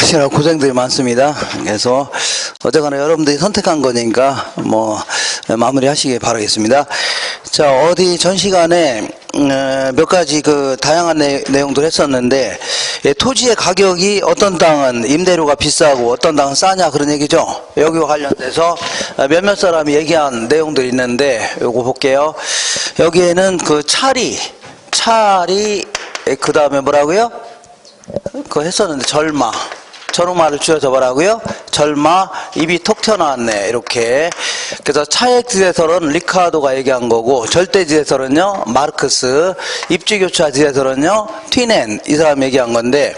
하시느라 고생들이 많습니다. 그래서 어쨌거나 여러분들이 선택한 거니까 뭐 마무리 하시길 바라겠습니다. 자, 어디 전 시간에 몇 가지 그 다양한 내용들 했었는데, 토지의 가격이 어떤 땅은 임대료가 비싸고 어떤 땅은 싸냐 그런 얘기죠. 여기와 관련돼서 몇몇 사람이 얘기한 내용들이 있는데 요거 볼게요. 여기에는 그 차리 그 다음에 뭐라고요? 그거 했었는데 절마를 줄여서 뭐라고요? 절마, 입이 톡 튀어나왔네. 이렇게. 그래서 차액지대설은 리카르도가 얘기한 거고, 절대지대설은요, 마르크스, 입주교차지대설은요, 튀넨, 이 사람 얘기한 건데,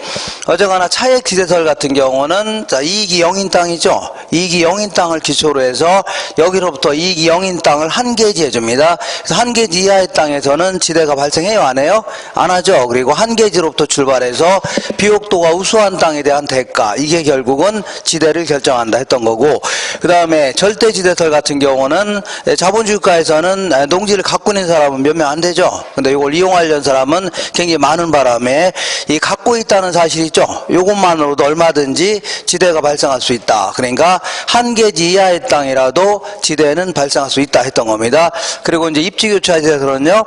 어쨌거나 차액지대설 같은 경우는, 자, 이익이 0인 땅이죠? 이익이 0인 땅을 기초로 해서, 여기로부터 이익이 0인 땅을 한 개지 해줍니다. 그래서 한 개지 이하의 땅에서는 지대가 발생해요? 안 해요? 안 하죠? 그리고 한 개지로부터 출발해서, 비옥도가 우수한 땅에 대한 대가, 이게 결국은 지대를 결정한다 했던 거고, 그 다음에 절대지대설 같은 경우는 자본주의가에서는 농지를 갖고 있는 사람은 몇 명 안 되죠. 근데 이걸 이용하려는 사람은 굉장히 많은 바람에 이 갖고 있다는 사실이 있죠. 이것만으로도 얼마든지 지대가 발생할 수 있다. 그러니까 한 개지 이하의 땅이라도 지대는 발생할 수 있다 했던 겁니다. 그리고 이제 입지교차지대설은요,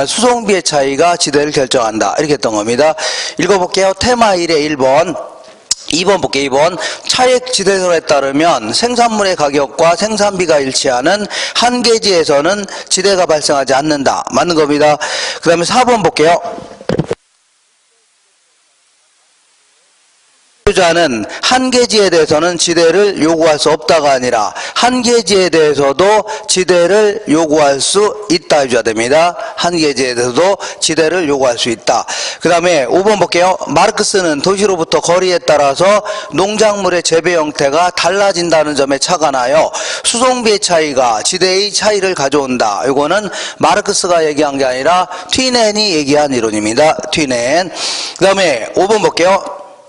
수송비의 차이가 지대를 결정한다 이렇게 했던 겁니다. 읽어볼게요. 테마 1의 1번. 2번 볼게요. 2번. 차액지대설에 따르면 생산물의 가격과 생산비가 일치하는 한 개지에서는 지대가 발생하지 않는다. 맞는 겁니다. 그 다음에 4번 볼게요. 자는 한 개지에 대해서는 지대를 요구할 수 없다가 아니라 한 개지에 대해서도 지대를 요구할 수 있다 해줘야 됩니다. 한 개지에 대해서도 지대를 요구할 수 있다. 그 다음에 5번 볼게요. 마르크스는 도시로부터 거리에 따라서 농작물의 재배 형태가 달라진다는 점에 착안하여 수송비의 차이가 지대의 차이를 가져온다. 이거는 마르크스가 얘기한 게 아니라 튀넨이 얘기한 이론입니다. 튀넨. 그 다음에 5번 볼게요.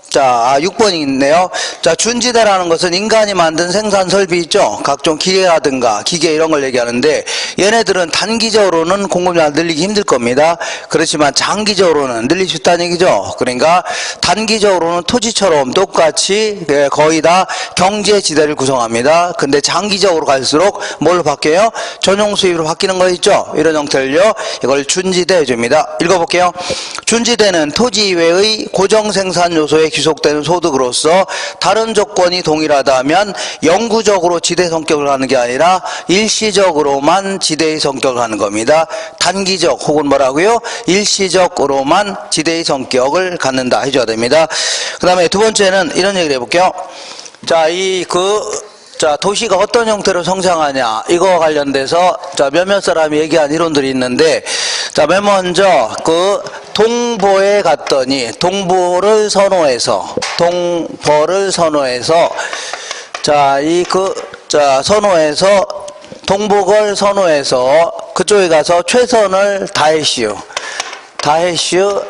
자, 6번이 있네요. 자, 준지대라는 것은 인간이 만든 생산 설비 있죠? 각종 기계라든가 기계 이런 걸 얘기하는데, 얘네들은 단기적으로는 공급량을 늘리기 힘들 겁니다. 그렇지만 장기적으로는 늘릴 수 있다는 얘기죠. 그러니까 단기적으로는 토지처럼 똑같이 거의 다 경제지대를 구성합니다. 근데 장기적으로 갈수록 뭘로 바뀌어요? 전용 수입으로 바뀌는 거 있죠? 이런 형태를요, 이걸 준지대 해줍니다. 읽어볼게요. 준지대는 토지 이외의 고정 생산 요소에 귀속되는 소득으로서 다른 조건이 동일하다면 영구적으로 지대 성격을 하는 게 아니라 일시적으로만 지대의 성격을 하는 겁니다. 단기적 혹은 뭐라고요? 일시적으로만 지대의 성격을 갖는다 해줘야 됩니다. 그 다음에 두 번째는 이런 얘기를 해볼게요. 자, 도시가 어떤 형태로 성장하냐, 이거와 관련돼서, 자, 몇몇 사람이 얘기한 이론들이 있는데, 자, 맨 먼저, 동보에 갔더니, 동보를 선호해서, 동복을 선호해서, 그쪽에 가서 최선을 다했슈.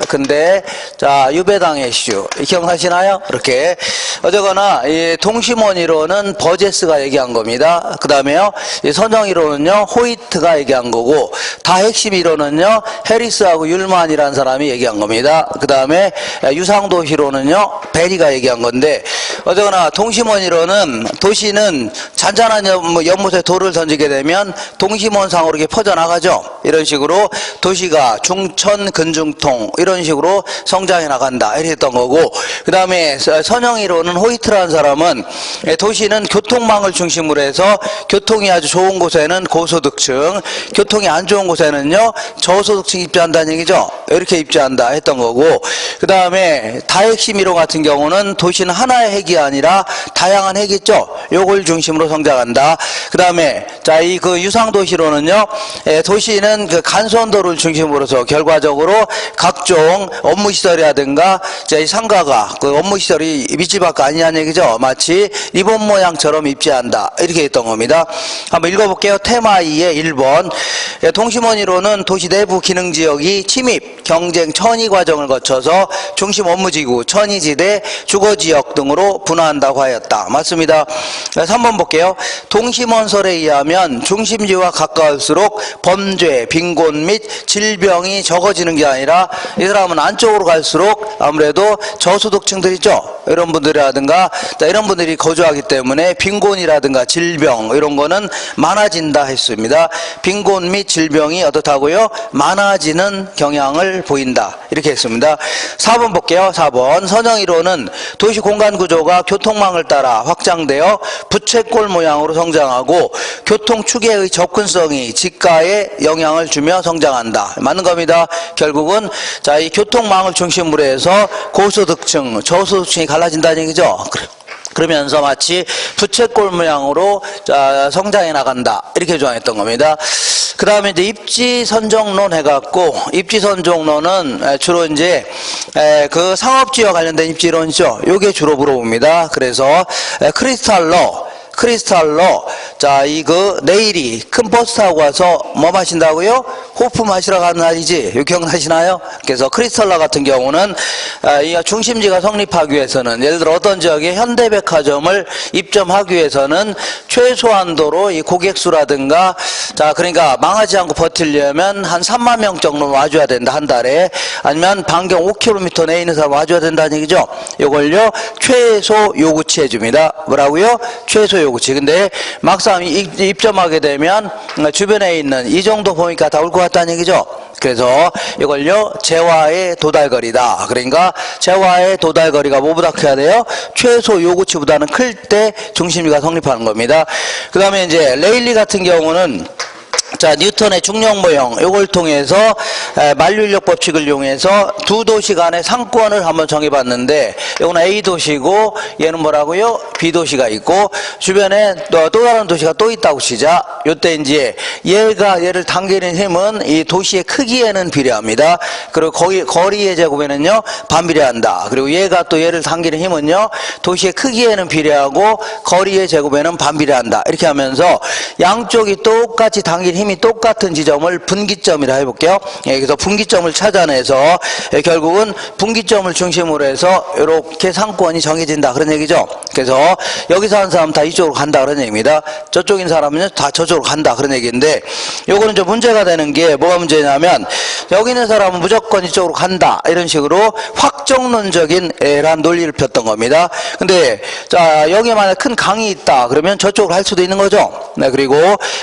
근데 자, 유배당했슈. 기억나시나요? 이렇게. 어쨌거나 이 동심원이론은 버제스가 얘기한 겁니다. 그 다음에요, 이 선정이론은요, 호이트가 얘기한 거고, 다 핵심 이론은요, 해리스하고 율만이라는 사람이 얘기한 겁니다. 그 다음에 유상도시론은요, 베리가 얘기한 건데, 어쨌거나 동심원이론은 도시는 잔잔한 연못에 돌을 던지게 되면 동심원상으로 이렇게 퍼져나가죠. 이런 식으로 도시가 중천 근중통 이런 식으로 성장해 나간다 이렇게 했던 거고, 그 다음에 선형이론은 호이트라는 사람은 도시는 교통망을 중심으로 해서 교통이 아주 좋은 곳에는 고소득층, 교통이 안 좋은 곳에는요 저소득층 입주한다는 얘기죠. 이렇게 입주한다 했던 거고, 그 다음에 다핵심 이론 같은 경우는 도시는 하나의 핵이 아니라 다양한 핵이 있죠. 요걸 중심으로 성장한다. 그 다음에 자, 그 유상도시론은요, 도시는 그 간선도를 중심으로서 결과적으로 각종 업무시설이라든가 이 상가가 그 업무시설이 밑집 밖 아니냐는 얘기죠. 마치 리본 모양처럼 입지한다 이렇게 했던 겁니다. 한번 읽어볼게요. 테마 2의 1번. 동심원이론은 도시 내부 기능지역이 침입, 경쟁, 천위 과정을 거쳐서 중심 업무지구, 천위지대, 주거지역 등으로 분화한다고 하였다. 맞습니다. 3번 볼게요. 동심원설에 의하면 중심지와 가까울수록 범죄, 빈곤 및 질병이 적어지는 게 아니라 이 사람은 안쪽으로 갈수록 아무래도 저소득층들 있죠. 이런 분들이라든가 이런 분들이 거주하기 때문에 빈곤이라든가 질병 이런 거는 많아진다 했습니다. 빈곤 및 질병이 어떻다고요? 많아지는 경향을 보인다. 이렇게 했습니다. 4번 볼게요. 4번. 선형이론은 도시 공간 구조가 교통망을 따라 확장되어 부채꼴 모양으로 성장하고 교통 축의 접근성이 지가에 영향을 주며 성장한다. 맞는 겁니다. 결국은 자, 이 교통망을 중심으로 해서 고소득층, 저소득층이 갈라진다는 얘기죠. 그러면서 마치 부채꼴 모양으로 성장해 나간다. 이렇게 주장했던 겁니다. 그 다음에 이제 입지선정론 해갖고, 입지선정론은 주로 이제 그 상업지와 관련된 입지론이죠. 요게 주로 물어봅니다. 그래서 크리스탈로 자, 내일이 큰 버스 타고 가서 뭐 마신다고요? 호프 마시러 가는 날이지. 이거 기억나시나요? 그래서 크리스탈러 같은 경우는 이 중심지가 성립하기 위해서는, 예를 들어 어떤 지역에 현대백화점을 입점하기 위해서는 최소한도로 이 고객수라든가, 자, 그러니까 망하지 않고 버틸려면 한 3만 명 정도 와줘야 된다, 한 달에. 아니면 반경 5km 내에 있는 사람 와줘야 된다는 얘기죠. 이걸요, 최소 요구치 해줍니다. 뭐라고요? 최소 요구치. 근데 막상 입점하게 되면 주변에 있는 이 정도 보니까 다 올 것 같다는 얘기죠. 그래서 이걸요, 재화의 도달거리다. 그러니까 재화의 도달거리가 뭐보다 커야 돼요? 최소 요구치보다는 클 때 중심지가 성립하는 겁니다. 그 다음에 이제 레일리 같은 경우는 자, 뉴턴의 중력 모형, 요걸 통해서 만류인력 법칙을 이용해서 두 도시 간의 상권을 한번 정해봤는데, 요거는 A 도시고 얘는 뭐라고요? B 도시가 있고 주변에 또 다른 도시가 또 있다고 치자. 요때 이제 얘를 당기는 힘은 이 도시의 크기에는 비례합니다. 그리고 거리의 제곱에는요 반비례한다. 그리고 얘가 또 얘를 당기는 힘은요 도시의 크기에는 비례하고 거리의 제곱에는 반비례한다. 이렇게 하면서 양쪽이 똑같이 당기는 힘이 똑같은 지점을 분기점이라 해볼게요. 여기서 분기점을 찾아내서 결국은 분기점을 중심으로 해서 이렇게 상권이 정해진다, 그런 얘기죠. 그래서 여기서 한 사람 다 이쪽으로 간다, 그런 얘기입니다. 저쪽인 사람은 다 저쪽으로 간다, 그런 얘기인데, 요거는 좀 문제가 되는 게 뭐가 문제냐면, 여기 있는 사람은 무조건 이쪽으로 간다, 이런 식으로 확정론적인 논리를 폈던 겁니다. 근데 자, 여기에 만약 큰 강이 있다 그러면 저쪽으로 할 수도 있는 거죠. 네, 그리고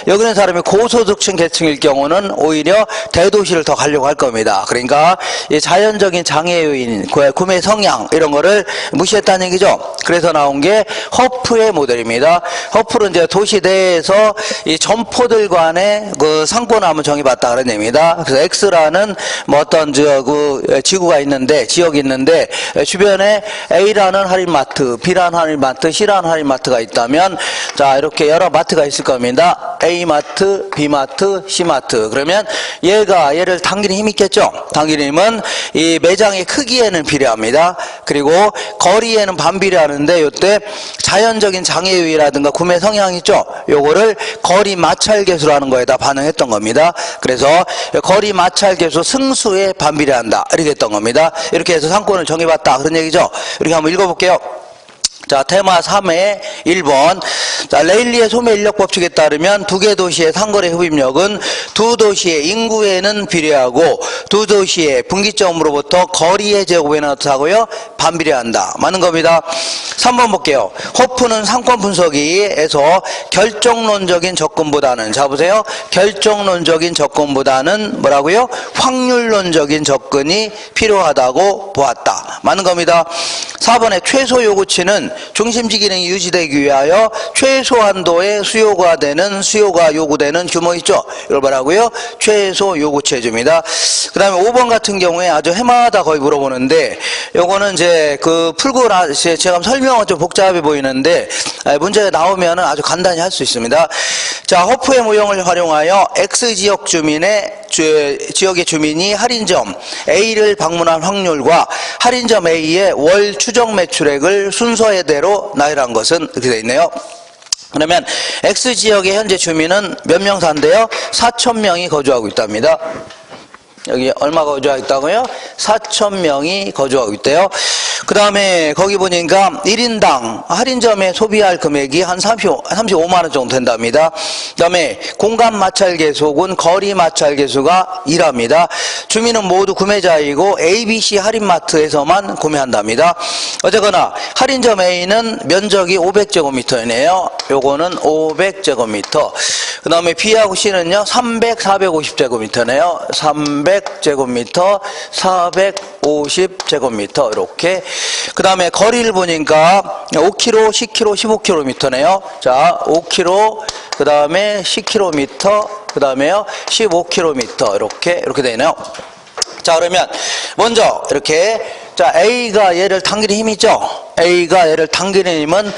여기 있는 사람이 고소득층 계층일 경우는 오히려 대도시를 더 가려고 할 겁니다. 그러니까 이 자연적인 장애 요인, 구매 성향 이런 거를 무시했다는 얘기죠. 그래서 나온 게 허프의 모델입니다. 허프는 이제 도시 내에서 이 점포들 간의 그 상권을 한번 정해봤다, 그런 얘기입니다. 그래서 X라는 뭐 어떤 지구가 있는데, 지역이 있는데, 주변에 A라는 할인마트, B라는 할인마트, C라는 할인마트가 있다면, 자, 이렇게 여러 마트가 있을 겁니다. A마트, B마트, C마트. 그러면 얘를 당기는 힘이 있겠죠? 당기는 힘은 이 매장의 크기에는 비례합니다. 그리고 거리에는 반비례하는데, 요때 자연적인 장애 요인이라든가 구매 성향이 있죠? 요거를 거리 마찰 계수라는 거에다 반응했던 겁니다. 그래서 거리 마찰 계수 승수에 반비례한다, 이렇게 했던 겁니다. 이렇게 해서 상권을 정해봤다, 그런 얘기죠. 이렇게 한번 읽어볼게요. 자, 테마 3회 1번. 자, 레일리의 소매 인력 법칙에 따르면 두 개 도시의 상거래 흡입력은 두 도시의 인구에는 비례하고 두 도시의 분기점으로부터 거리의 제곱에는 어떻다고요? 반비례한다. 맞는 겁니다. 3번 볼게요. 호프는 상권 분석에서 결정론적인 접근보다는, 자 보세요. 결정론적인 접근보다는 뭐라고요? 확률론적인 접근이 필요하다고 보았다. 맞는 겁니다. 4번의 최소 요구치는 중심지 기능이 유지되기 위하여 최소한도의 수요가 요구되는 규모 있죠? 이걸 뭐라고요? 최소 요구치 해줍니다. 그 다음에 5번 같은 경우에 아주 해마다 거의 물어보는데, 요거는 이제 풀고 제가 설명은 좀 복잡해 보이는데, 문제가 나오면 아주 간단히 할 수 있습니다. 자, 허프의 모형을 활용하여 X지역 지역의 주민이 할인점 A를 방문한 확률과 할인점 A의 월 추정 매출액을 순서대로 나열한 것은 이렇게 되어 있네요. 그러면 X지역의 현재 주민은 몇 명 산대요? 4,000명이 거주하고 있답니다. 여기 얼마 거주하고 있다고요? 4,000명이 거주하고 있대요. 그 다음에 거기 보니까 1인당 할인점에 소비할 금액이 한 35만 원 정도 된답니다. 그 다음에 공간 마찰 계속은 거리 마찰 계수가 2랍니다. 주민은 모두 구매자이고 ABC 할인마트에서만 구매한답니다. 어쨌거나 할인점 A는 면적이 500제곱미터이네요. 요거는 500제곱미터. 그 다음에 B하고 C는요 450제곱미터네요. 300제곱미터, 450제곱미터 이렇게. 그 다음에 거리를 보니까 5km, 10km, 15km네요. 자, 5km, 그 다음에 10km, 그 다음에요 15km 이렇게 되네요. 자, 그러면 먼저 이렇게 자, A가 얘를 당기는 힘이 있죠? A가 얘를 당기는 힘은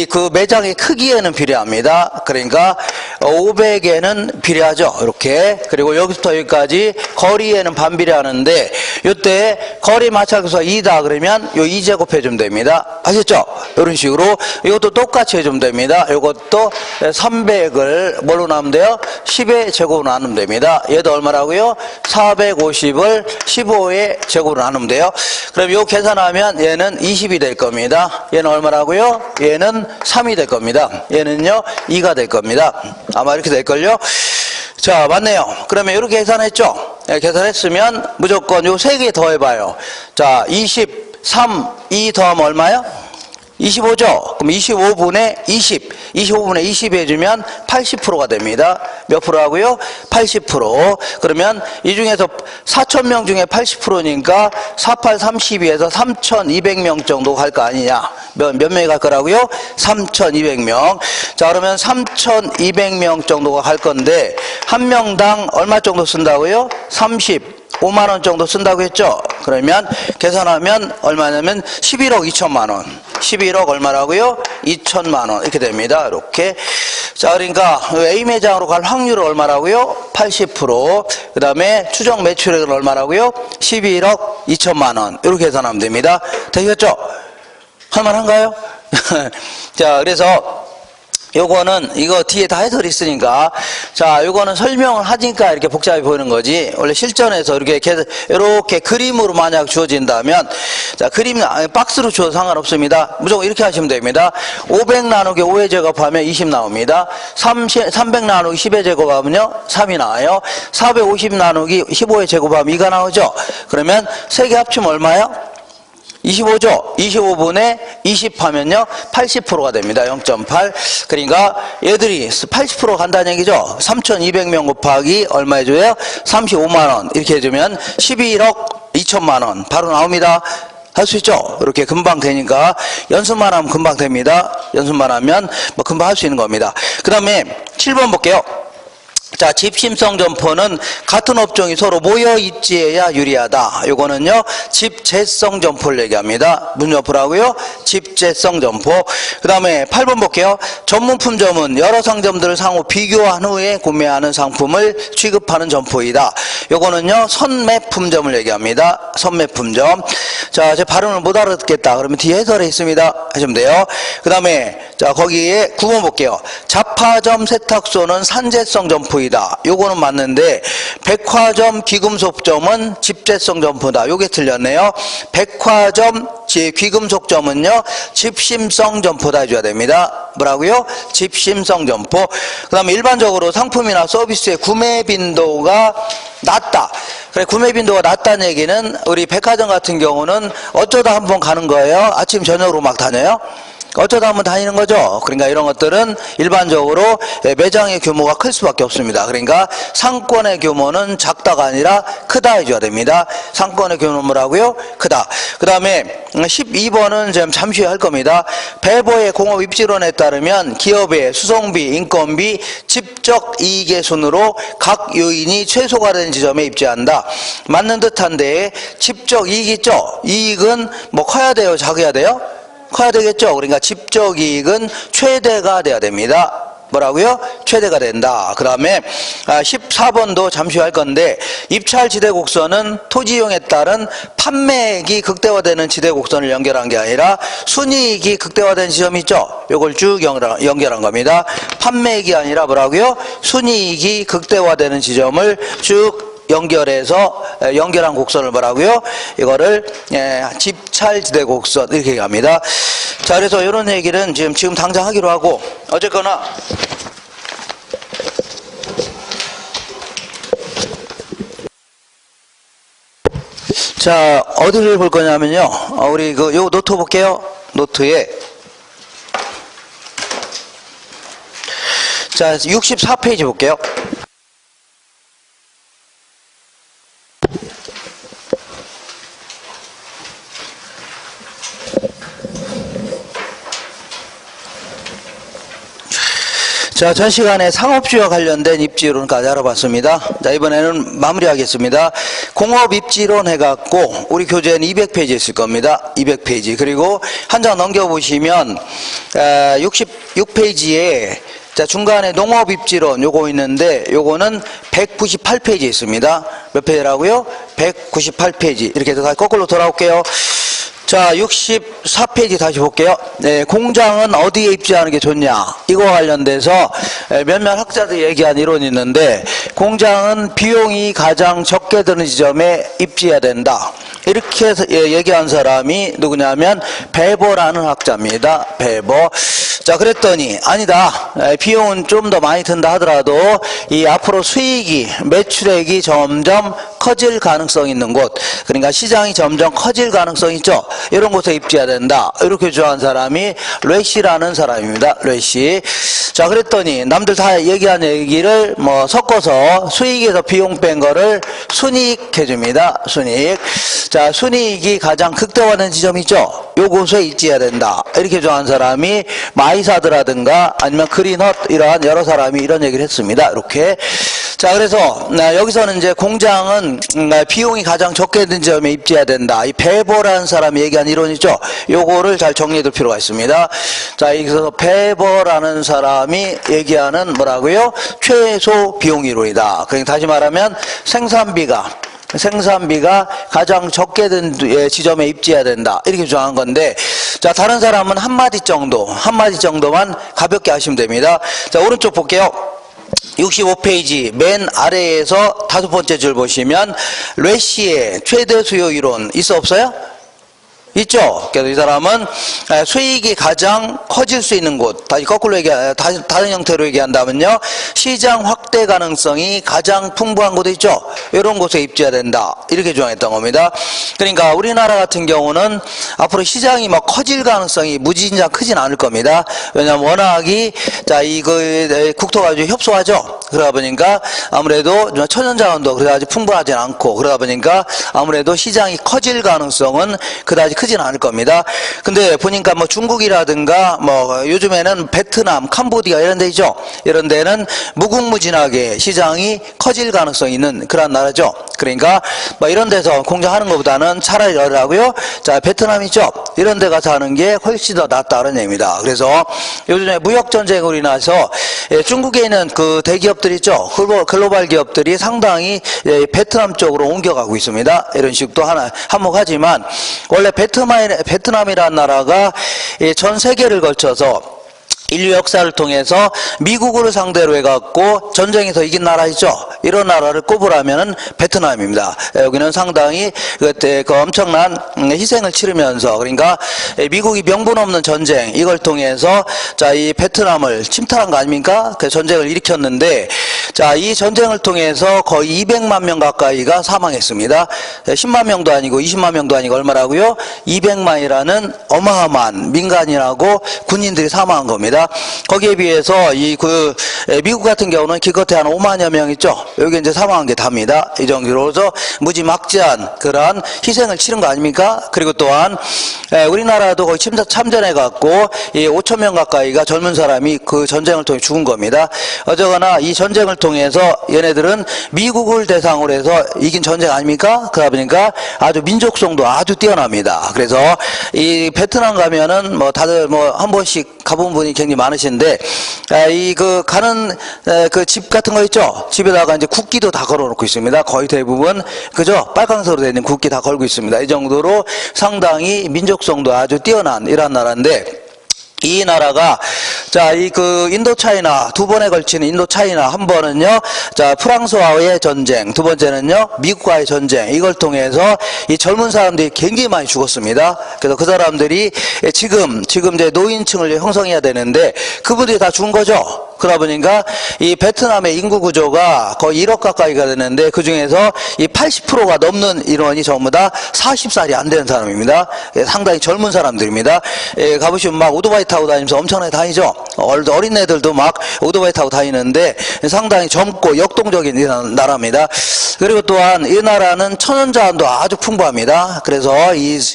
그 매장의 크기에는 비례합니다. 그러니까 500에는 비례하죠. 이렇게. 그리고 여기부터 여기까지 거리에는 반비례하는데 이때 거리 마찰계수가 2다 그러면 요 2제곱 해주면 됩니다. 아셨죠? 이런 식으로 이것도 똑같이 해주면 됩니다. 이것도 300을 뭘로 나누면 돼요? 10의 제곱으로 나누면 됩니다. 얘도 얼마라고요? 450을 15의 제곱으로 나누면 돼요. 그럼 요 계산하면 얘는 20이 될 겁니다. 얘는 얼마라고요? 얘는 3이 될 겁니다. 얘는요 2가 될 겁니다. 아마 이렇게 될걸요? 자, 맞네요. 그러면 이렇게 계산했죠? 네, 계산했으면 무조건 요 3개 더해봐요. 자, 23, 2 더하면 얼마요? 25죠? 그럼 25분의 20, 25분의 20 해주면 80%가 됩니다. 몇 프로라고요? 80%. 그러면 이 중에서 4,000명 중에 80%니까 4832에서 3,200명 정도 갈 거 아니냐. 몇 명이 갈 거라고요? 3,200명. 자, 그러면 3,200명 정도가 갈 건데 한 명당 얼마 정도 쓴다고요? 35만 원 정도 쓴다고 했죠? 그러면 계산하면 얼마냐면 11억 2천만 원. 11억 얼마라고요? 2천만 원 이렇게 됩니다. 이렇게. 자, 그러니까 A 매장으로 갈 확률은 얼마라고요? 80%. 그 다음에 추정 매출액은 얼마라고요? 11억 2천만 원. 이렇게 계산하면 됩니다. 되셨죠? 할만한가요? 자, 그래서 요거는 이거 뒤에 다 해설이 있으니까 자, 요거는 설명을 하니까 이렇게 복잡해 보이는 거지. 원래 실전에서 이렇게 그림으로 만약 주어진다면 자, 그림 박스로 주어도 상관없습니다. 무조건 이렇게 하시면 됩니다. 500 나누기 5의 제곱하면 20 나옵니다. 300 나누기 10의 제곱하면요 3이 나와요. 450 나누기 15의 제곱하면 2가 나오죠. 그러면 세 개 합치면 얼마요? 25죠? 25분의 20 하면요 80%가 됩니다. 0.8. 그러니까 얘들이 80% 간다는 얘기죠. 3,200명 곱하기 얼마 해줘요? 35만원 이렇게 해주면 11억 2천만원 바로 나옵니다. 할 수 있죠? 이렇게 금방 되니까 연습만 하면 금방 됩니다. 연습만 하면 뭐 금방 할 수 있는 겁니다. 그 다음에 7번 볼게요. 자, 집심성 점포는 같은 업종이 서로 모여 입지해야 유리하다. 요거는요 집재성 점포를 얘기합니다. 무슨 점포라고요? 집재성 점포. 그 다음에 8번 볼게요. 전문품점은 여러 상점들을 상호 비교한 후에 구매하는 상품을 취급하는 점포이다. 요거는요 선매품점을 얘기합니다. 선매품점. 자, 제 발음을 못 알아듣겠다 그러면 뒤에 해설에 있습니다. 하시면 돼요. 그 다음에 자, 거기에 9번 볼게요. 잡화점 세탁소는 산재성 점포이다. 요거는 맞는데 백화점 귀금속점은 집재성 점포다. 요게 틀렸네요. 백화점 귀금속점은요 집심성 점포다 해줘야 됩니다. 뭐라고요? 집심성 점포. 그 다음에 일반적으로 상품이나 서비스의 구매 빈도가 낮다. 그래, 구매 빈도가 낮다는 얘기는 우리 백화점 같은 경우는 어쩌다 한번 가는 거예요? 아침 저녁으로 막 다녀요? 어쩌다 한번 다니는 거죠. 그러니까 이런 것들은 일반적으로 매장의 규모가 클 수밖에 없습니다. 그러니까 상권의 규모는 작다가 아니라 크다 해줘야 됩니다. 상권의 규모는 뭐라고요? 크다. 그 다음에 12번은 지금 잠시 후에 할 겁니다. 배보의 공업 입지론에 따르면 기업의 수송비, 인건비, 집적 이익의 순으로 각 요인이 최소가 되는 지점에 입지한다. 맞는 듯한데 집적 이익 있죠? 이익은 뭐 커야 돼요? 작아야 돼요? 커야 되겠죠. 그러니까 집적 이익은 최대가 돼야 됩니다. 뭐라고요? 최대가 된다. 그 다음에 14번도 잠시 후 할 건데 입찰 지대곡선은 토지이용에 따른 판매액이 극대화되는 지대곡선을 연결한 게 아니라 순이익이 극대화된 지점이 있죠. 요걸 쭉 연결한 겁니다. 판매액이 아니라 뭐라고요? 순이익이 극대화되는 지점을 쭉 연결해서 연결한 곡선을 뭐라고요? 이거를 집찰지대 곡선 이렇게 얘기합니다. 자, 그래서 이런 얘기는 지금 당장 하기로 하고, 어쨌거나 자, 어디를 볼 거냐면요, 우리 요 노트 볼게요. 노트에 자 64페이지 볼게요. 자, 전 시간에 상업주와 관련된 입지론까지 알아봤습니다. 자, 이번에는 마무리하겠습니다. 공업 입지론 해갖고 우리 교재는 200페이지 있을 겁니다. 200페이지. 그리고 한 장 넘겨보시면 66페이지에 자, 중간에 농업 입지론 요거 있는데 요거는 198페이지에 있습니다. 몇 페이지라고요? 198페이지. 이렇게 해서 다시 거꾸로 돌아올게요. 자, 64페이지 다시 볼게요. 네, 공장은 어디에 입지하는 게 좋냐? 이거와 관련돼서 몇몇 학자들이 얘기한 이론이 있는데, 공장은 비용이 가장 적게 드는 지점에 입지해야 된다. 이렇게 해서 얘기한 사람이 누구냐면 베버라는 학자입니다. 베버. 자, 그랬더니 아니다. 비용은 좀 더 많이 든다 하더라도 이 앞으로 수익이, 매출액이 점점 커질 가능성이 있는 곳, 그러니까 시장이 점점 커질 가능성이 있죠. 이런 곳에 입지해야 된다. 이렇게 주장한 사람이 뢰시라는 사람입니다. 뢰시. 자, 그랬더니 남들 다 얘기한 얘기를 뭐 섞어서 수익에서 비용 뺀 거를 순이익 해줍니다. 순이익. 자, 순이익이 가장 극대화된 지점이 있죠. 요곳에 입지해야 된다. 이렇게 주장한 사람이 마이사드라든가 아니면 그린헛 이러한 여러 사람이 이런 얘기를 했습니다. 이렇게. 자, 그래서 여기서는 이제 공장은 비용이 가장 적게 든 지점에 입지해야 된다. 이 베버라는 사람이 얘기한 이론이죠. 요거를 잘 정리해 둘 필요가 있습니다. 자, 여기서 베버라는 사람이 얘기하는 뭐라고요? 최소 비용 이론이다. 그러니까 다시 말하면 생산비가 가장 적게 든 지점에 입지해야 된다. 이렇게 주장한 건데, 자, 다른 사람은 한마디 정도만 가볍게 하시면 됩니다. 자, 오른쪽 볼게요. 65페이지 맨 아래에서 5번째 줄 보시면 뢰시의 최대 수요 이론 있어 없어요? 있죠. 그래서 이 사람은 수익이 가장 커질 수 있는 곳, 다시 거꾸로 다른 형태로 얘기한다면요, 시장 확대 가능성이 가장 풍부한 곳에 있죠. 이런 곳에 입지해야 된다. 이렇게 주장했던 겁니다. 그러니까 우리나라 같은 경우는 앞으로 시장이 뭐 커질 가능성이 무지진장 크진 않을 겁니다. 왜냐하면 워낙이 국토가 아주 협소하죠. 그러다 보니까 아무래도 천연자원도 그다지 풍부하진 않고, 그러다 보니까 아무래도 시장이 커질 가능성은 그다지 크진 않을 겁니다. 근데 보니까 뭐 중국이라든가 뭐 요즘에는 베트남, 캄보디아 이런 데 있죠. 이런 데는 무궁무진하게 시장이 커질 가능성이 있는 그런 나라죠. 그러니까 뭐 이런 데서 공장하는 것보다는 차라리 어디라고요? 자, 베트남 있죠. 이런 데 가서 하는 게 훨씬 더 낫다는 얘기입니다. 그래서 요즘에 무역 전쟁으로 인해서 중국에 있는 그 대기업들 있죠. 글로벌 기업들이 상당히 베트남 쪽으로 옮겨가고 있습니다. 이런 식도 한몫하지만, 원래 베트남이라는 나라가 전 세계를 걸쳐서 인류 역사를 통해서 미국을 상대로 해갖고 전쟁에서 이긴 나라 있죠. 이런 나라를 꼽으라면은 베트남입니다. 여기는 상당히 그때 엄청난 희생을 치르면서, 그러니까 미국이 명분 없는 전쟁 이걸 통해서 자, 이 베트남을 침탈한 거 아닙니까? 그 전쟁을 일으켰는데, 자, 이 전쟁을 통해서 거의 200만 명 가까이가 사망했습니다. 10만 명도 아니고 20만 명도 아니고 얼마라고요? 200만이라는 어마어마한 민간인하고 군인들이 사망한 겁니다. 거기에 비해서 미국 같은 경우는 기껏해 한 5만여 명 있죠. 여기 이제 사망한 게 답니다. 이 정도로서 무지막지한 그러한 희생을 치른 거 아닙니까? 그리고 또한 우리나라도 거의 참전해 갖고 5천 명 가까이가 젊은 사람이 그 전쟁을 통해 죽은 겁니다. 어쨌거나 이 전쟁을 통해서 얘네들은 미국을 대상으로 해서 이긴 전쟁 아닙니까? 그러다 보니까 아주 민족성도 아주 뛰어납니다. 그래서 이 베트남 가면은 뭐 다들 뭐 한 번씩 가본 분이 굉장히 많으신데, 가는 그 집 같은 거 있죠? 집에다가 이제 국기도 다 걸어놓고 있습니다. 거의 대부분, 그죠? 빨강색으로 되어 있는 국기 다 걸고 있습니다. 이 정도로 상당히 민족성도 아주 뛰어난 이런 나라인데, 이 나라가 자, 이 그 인도차이나 두 번에 걸치는 인도차이나 한 번은요, 자, 프랑스와의 전쟁, 두 번째는요, 미국과의 전쟁, 이걸 통해서 이 젊은 사람들이 굉장히 많이 죽었습니다. 그래서 그 사람들이 지금 이제 노인층을 형성해야 되는데 그분들이 다 죽은 거죠. 그러다 보니까 이 베트남의 인구 구조가 거의 1억 가까이가 되는데 그 중에서 이 80%가 넘는 인원이 전부 다 40살이 안 되는 사람입니다. 상당히 젊은 사람들입니다. 가보시면 막 오토바이 타고 다니면서 엄청나게 다니죠. 어린 애들도 막 오토바이 타고 다니는데 상당히 젊고 역동적인 나라입니다. 그리고 또한 이 나라는 천연자원도 아주 풍부합니다. 그래서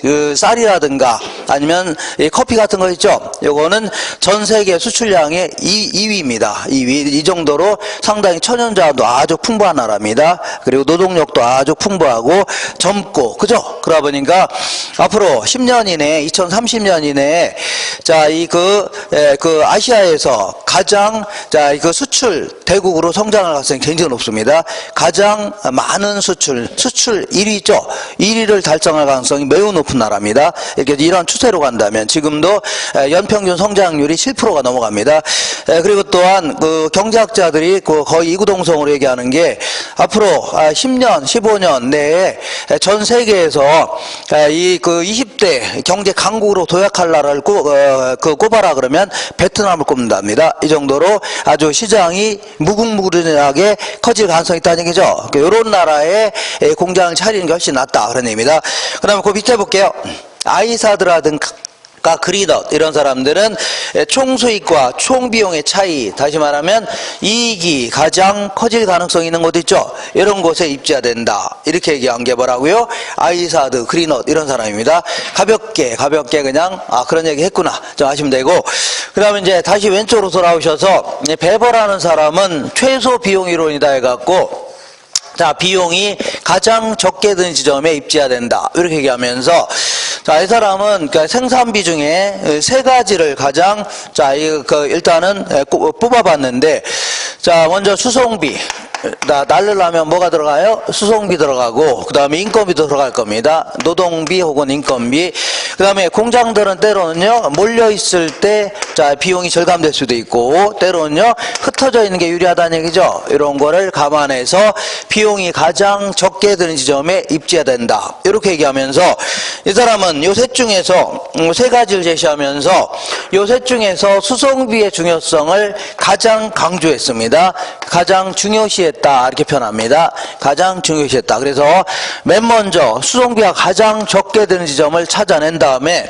그 쌀이라든가 아니면 이 커피 같은 거 있죠. 요거는 전 세계 수출량의 2위입니다. 2위. 이 정도로 상당히 천연자원도 아주 풍부한 나라입니다. 그리고 노동력도 아주 풍부하고 젊고, 그죠? 그러다 보니까 앞으로 10년 이내에, 2030년 이내에, 자, 그 아시아에서 가장, 자, 그 수출 대국으로 성장할 가능성이 굉장히 높습니다. 가장 많은 수출 1위죠. 1위를 달성할 가능성이 매우 높은 나라입니다. 이렇게 이런 추세로 간다면 지금도 연평균 성장률이 7%가 넘어갑니다. 그리고 또한 그 경제학자들이 거의 이구동성으로 얘기하는 게 앞으로 10년, 15년 내에 전 세계에서 이 그 20대 경제 강국으로 도약할 나라를 꼽아라 그러면 베트남을 꼽는답니다. 이 정도로 아주 시장이 무궁무진하게 커질 가능성이 있다는 얘기죠. 이런 나라에 공장을 차리는 게 훨씬 낫다 그런 얘기입니다. 그 다음에 그 밑에 볼게요. 아이사드라든가 그린넛 이런 사람들은 총수익과 총비용의 차이, 다시 말하면 이익이 가장 커질 가능성이 있는 곳 있죠. 이런 곳에 입지해야 된다. 이렇게 얘기한 게 뭐라고요? 아이사드, 그린넛 이런 사람입니다. 가볍게 그냥 그런 얘기 했구나 좀 아시면 되고, 그 다음에 이제 다시 왼쪽으로 돌아오셔서 베버라는 사람은 최소 비용 이론이다 해갖고, 자, 비용이 가장 적게 드는 지점에 입지해야 된다. 이렇게 얘기하면서, 자, 이 사람은 생산비 중에 세 가지를 가장, 자, 일단은 뽑아봤는데, 자, 먼저 수송비. 날르려면 뭐가 들어가요? 수송비 들어가고, 그 다음에 인건비도 들어갈 겁니다. 노동비 혹은 인건비. 그 다음에 공장들은 때로는요, 몰려있을 때, 자, 비용이 절감될 수도 있고, 때로는요, 흩어져 있는 게 유리하다는 얘기죠. 이런 거를 감안해서 비용이 가장 적게 드는 지점에 입지해야 된다. 이렇게 얘기하면서, 이 사람은 요 셋 중에서, 세 가지를 제시하면서, 요 셋 중에서 수송비의 중요성을 가장 강조했습니다. 가장 중요시했다. 이렇게 표현합니다. 가장 중요시했다. 그래서 맨 먼저 수송비가 가장 적게 드는 지점을 찾아낸 다음에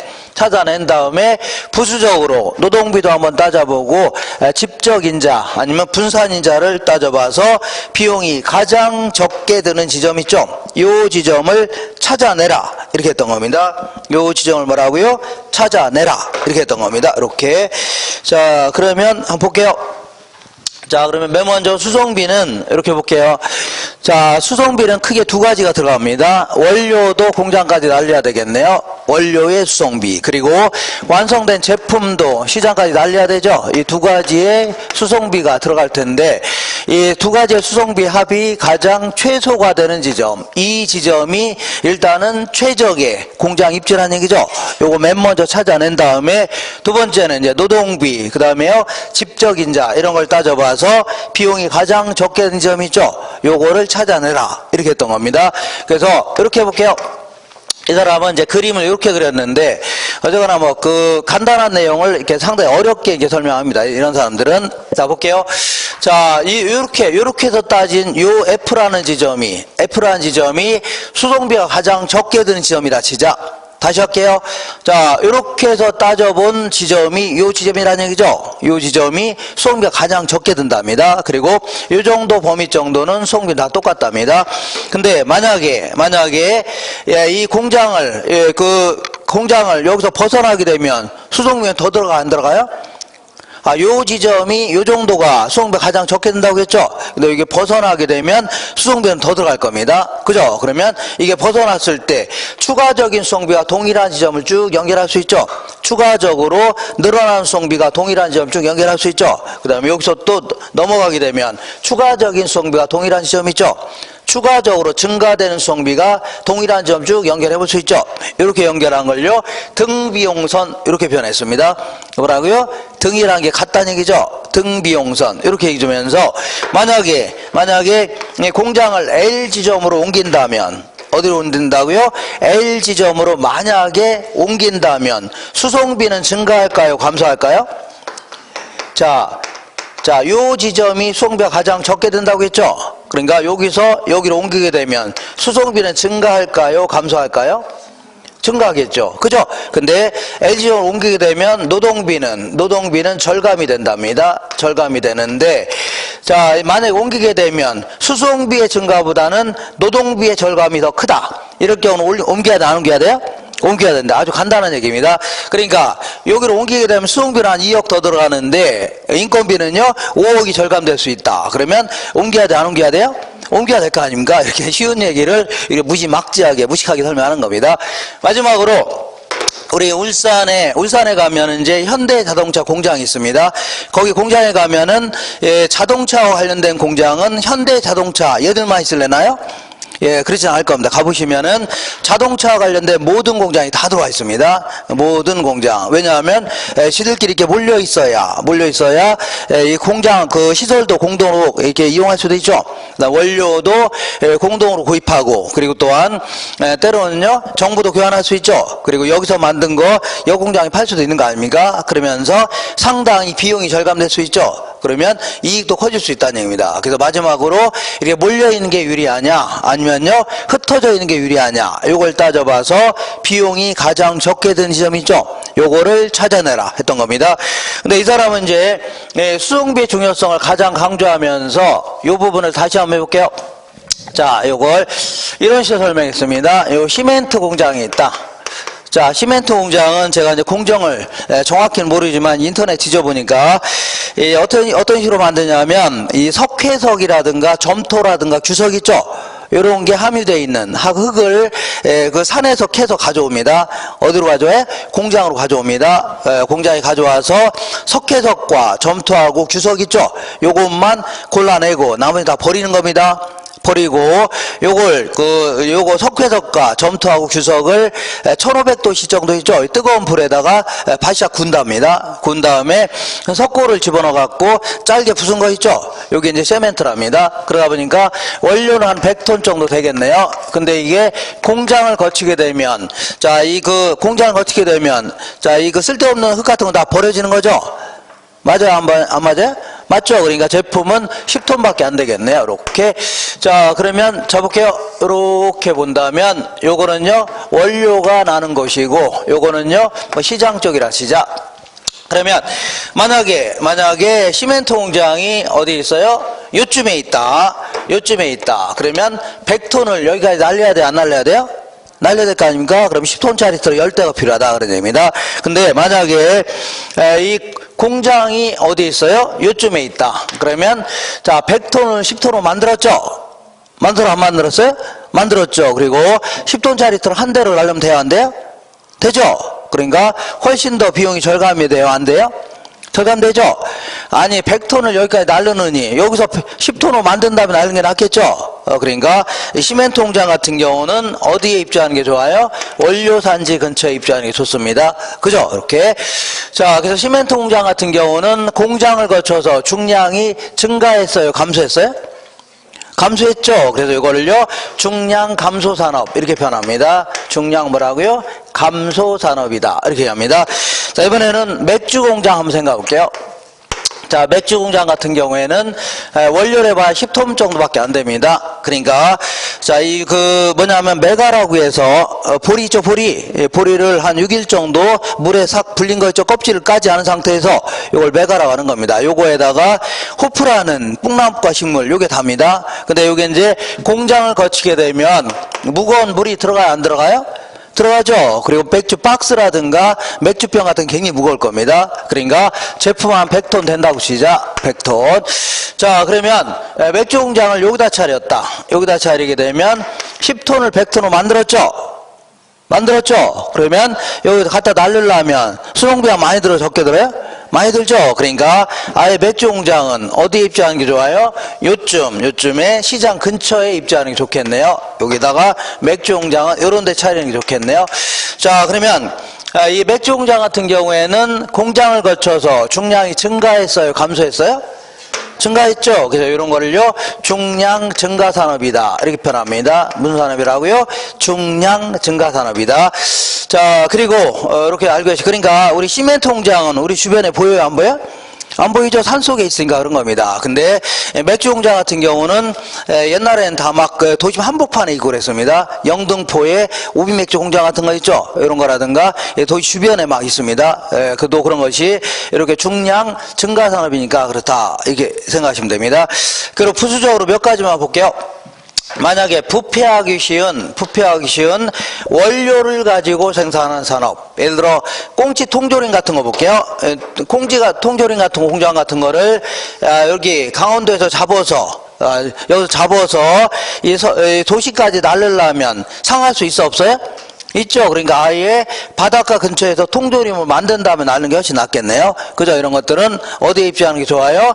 부수적으로 노동비도 한번 따져보고 집적인자 아니면 분산인자를 따져봐서 비용이 가장 적게 드는 지점 있죠. 이 지점을 찾아내라 이렇게 했던 겁니다. 이 지점을 뭐라고요? 찾아내라 이렇게 했던 겁니다. 이렇게. 자, 그러면 한번 볼게요. 자, 그러면 맨 먼저 수송비는 이렇게 볼게요. 자, 수송비는 크게 두 가지가 들어갑니다. 원료도 공장까지 날려야 되겠네요. 원료의 수송비, 그리고 완성된 제품도 시장까지 날려야 되죠. 이 두 가지의 수송비가 들어갈 텐데, 이 두 가지의 수송비 합이 가장 최소가 되는 지점, 이 지점이 일단은 최적의 공장 입지라는 얘기죠. 요거 맨 먼저 찾아낸 다음에, 두 번째는 이제 노동비, 그 다음에요 집적인자 이런 걸 따져봐서 비용이 가장 적게 되는 지점이 있죠. 요거를 찾아내라 이렇게 했던 겁니다. 그래서 이렇게 해볼게요. 이 사람은 이제 그림을 이렇게 그렸는데, 어쨌거나 뭐 그 간단한 내용을 이렇게 상당히 어렵게 이렇게 설명합니다. 이런 사람들은. 자, 볼게요. 자, 요렇게 해서 따진 요 F라는 지점이 수송비가 가장 적게 드는 지점이라 치자. 다시 할게요. 자, 이렇게 해서 따져본 지점이 요 지점이라는 얘기죠. 요 지점이 수송비가 가장 적게 든답니다. 그리고 요 정도 범위 정도는 수송비 다 똑같답니다. 근데 만약에 이 공장을 여기서 벗어나게 되면 수송비는 더 들어가 안 들어가요? 요 지점이 요 정도가 수송비가 가장 적게 든다고 했죠. 근데 이게 벗어나게 되면 수송비는 더 들어갈 겁니다. 그죠? 그러면 이게 벗어났을 때 추가적인 수송비와 동일한 지점을 쭉 연결할 수 있죠. 추가적으로 늘어나는 수송비가 동일한 지점을 쭉 연결할 수 있죠. 그 다음에 여기서 또 넘어가게 되면 추가적인 수송비가 동일한 지점이 있죠. 추가적으로 증가되는 수송비가 동일한 점 쭉 연결해 볼 수 있죠. 이렇게 연결한 걸요, 등비용선 이렇게 표현했습니다. 뭐라고요? 등이라는 게 같다는 얘기죠. 등비용선 이렇게 얘기 주면서 만약에 공장을 L 지점으로 옮긴다면, 어디로 옮긴다고요? L 지점으로 만약에 옮긴다면 수송비는 증가할까요? 감소할까요? 자, 요 지점이 수송비가 가장 적게 든다고 했죠? 그러니까 여기서 여기로 옮기게 되면 수송비는 증가할까요? 감소할까요? 증가하겠죠. 그죠? 근데 LG용을 옮기게 되면 노동비는 절감이 된답니다. 절감이 되는데, 자, 만약에 옮기게 되면 수송비의 증가보다는 노동비의 절감이 더 크다. 이럴 경우는 옮겨야 돼, 안 옮겨야 돼요? 옮겨야 된다. 아주 간단한 얘기입니다. 그러니까 여기로 옮기게 되면 수송비는 한 2억 더 들어가는데 인건비는요 5억이 절감될 수 있다. 그러면 옮겨야 돼, 안 옮겨야 돼요? 옮겨야 될 거 아닙니까? 이렇게 쉬운 얘기를 이렇게 무식하게 설명하는 겁니다. 마지막으로 우리 울산에 가면은 이제 현대자동차 공장이 있습니다. 거기 공장에 가면은 자동차와 관련된 공장은 현대자동차 얘들만 있을래나요? 예, 그렇지 않을 겁니다. 가보시면은 자동차와 관련된 모든 공장이 다 들어와 있습니다. 모든 공장. 왜냐하면 시들끼리 이렇게 몰려 있어야 이 공장 그 시설도 공동으로 이렇게 이용할 수도 있죠. 원료도 공동으로 구입하고, 그리고 또한 때로는요 정보도 교환할 수 있죠. 그리고 여기서 만든 거 여 공장에 팔 수도 있는 거 아닙니까? 그러면서 상당히 비용이 절감될 수 있죠. 그러면 이익도 커질 수 있다는 얘기입니다. 그래서 마지막으로 이렇게 몰려 있는 게 유리하냐, 아니면요 흩어져 있는 게 유리하냐, 요걸 따져봐서 비용이 가장 적게 드는 지점이 있죠. 요거를 찾아내라 했던 겁니다. 근데 이 사람은 이제 수송비의 중요성을 가장 강조하면서 요 부분을 다시 한번 해볼게요. 자, 요걸 이런 식으로 설명했습니다. 요 시멘트 공장이 있다. 자, 시멘트 공장은 제가 이제 공정을 정확히는 모르지만 인터넷 뒤져보니까 어떤 식으로 만드냐면 이 석회석이라든가 점토라든가 규석 있죠? 이런 게 함유되어 있는 흙을 그 산에서 캐서 가져옵니다. 어디로 가져와요? 공장으로 가져옵니다. 공장에 가져와서 석회석과 점토하고 규석 있죠? 요것만 골라내고 나머지 다 버리는 겁니다. 버리고 요거 석회석과 점토하고 규석을 1500도씨 정도 있죠. 뜨거운 불에다가 바싹 군답니다. 군 다음에 석고를 집어넣어 갖고 짧게 부순 거 있죠. 여기 이제 세멘트랍니다. 그러다 보니까 원료는 한 100톤 정도 되겠네요. 근데 이게 공장을 거치게 되면, 자, 공장을 거치게 되면, 자, 쓸데없는 흙 같은 거 다 버려지는 거죠. 맞아요? 안 맞아요? 맞죠? 그러니까 제품은 10톤밖에 안 되겠네요. 이렇게. 자, 그러면 접을게요. 이렇게 본다면 요거는요 원료가 나는 것이고, 요거는요 뭐 시장 쪽이라 시작. 그러면 만약에 시멘트 공장이 어디 있어요? 요쯤에 있다. 그러면 100톤을 여기까지 날려야 돼, 안 날려야 돼요? 날려야 될 거 아닙니까? 그럼 10톤짜리 트럭 10대가 필요하다 그런 얘기입니다. 근데 만약에 이 공장이 어디 있어요? 요쯤에 있다. 그러면 자, 100톤을 10톤으로 만들었죠? 안 만들었어요? 만들었죠. 그리고 10톤짜리 트럭 한 대를 날려면 돼요, 안 돼요? 되죠? 그러니까 훨씬 더 비용이 절감이 돼요, 안 돼요? 절감되죠? 아니 100톤을 여기까지 날르느니 여기서 10톤으로 만든 다음에 날리는 게 낫겠죠? 그러니까 시멘트 공장 같은 경우는 어디에 입주하는 게 좋아요? 원료산지 근처에 입주하는 게 좋습니다. 그죠? 이렇게. 자, 그래서 시멘트 공장 같은 경우는 공장을 거쳐서 중량이 증가했어요? 감소했어요? 감소했죠. 그래서 이거를요 중량 감소 산업 이렇게 표현합니다. 중량 뭐라고요? 감소 산업이다 이렇게 합니다. 자, 이번에는 맥주 공장 한번 생각해 볼게요. 자, 맥주 공장 같은 경우에는 원료를 해봐야 10톤 정도밖에 안 됩니다. 그러니까 자, 뭐냐면 메가라고 해서 보리 있죠, 보리를 한 6일 정도 물에 싹 불린 거 있죠, 껍질을 까지 않은 상태에서 이걸 메가라고 하는 겁니다. 요거에다가 호프라는 뽕나무과 식물 요게 답니다. 근데 요게 이제 공장을 거치게 되면 무거운 물이 들어가요, 안 들어가요? 들어가죠. 그리고 맥주 박스라든가 맥주병 같은 게 굉장히 무거울 겁니다. 그러니까 제품 한 100톤 된다고 시작. 100톤. 자, 그러면 맥주 공장을 여기다 차렸다. 여기다 차리게 되면 10톤을 100톤으로 만들었죠. 그러면 여기 갖다 날리려면 수송비가 많이 들어 적게 들어요? 많이 들죠? 그러니까 아예 맥주 공장은 어디에 입주하는 게 좋아요? 요쯤에 시장 근처에 입주하는 게 좋겠네요. 여기다가 맥주 공장은 요런 데 차리는 게 좋겠네요. 자, 그러면 이 맥주 공장 같은 경우에는 공장을 거쳐서 중량이 증가했어요? 감소했어요? 증가했죠. 그래서 이런 거를요, 중량 증가 산업이다. 이렇게 표현합니다. 무슨 산업이라고요? 중량 증가 산업이다. 자, 그리고 이렇게 알고 계시. 그러니까 우리 시멘트 공장은 우리 주변에 보여요, 안 보여? 안 보이죠? 산속에 있으니까 그런 겁니다. 근데 맥주 공장 같은 경우는 옛날에는 다 막 도심 한복판에 있고 그랬습니다. 영등포에 오비맥주 공장 같은 거 있죠? 이런 거라든가 도시 주변에 막 있습니다. 그도 그런 것이 이렇게 중량 증가 산업이니까 그렇다. 이렇게 생각하시면 됩니다. 그리고 부수적으로 몇 가지만 볼게요. 만약에 부패하기 쉬운 원료를 가지고 생산하는 산업, 예를 들어 꽁치 통조림 같은 거 볼게요. 통조림 같은 거, 공장 같은 거를 여기 강원도에서 잡아서 여기서 잡아서 도시까지 날리려면 상할 수 있어 없어요? 있죠. 그러니까 아예 바닷가 근처에서 통조림을 만든 다음에 낳는 게 훨씬 낫겠네요. 그죠? 이런 것들은 어디에 입주하는 게 좋아요?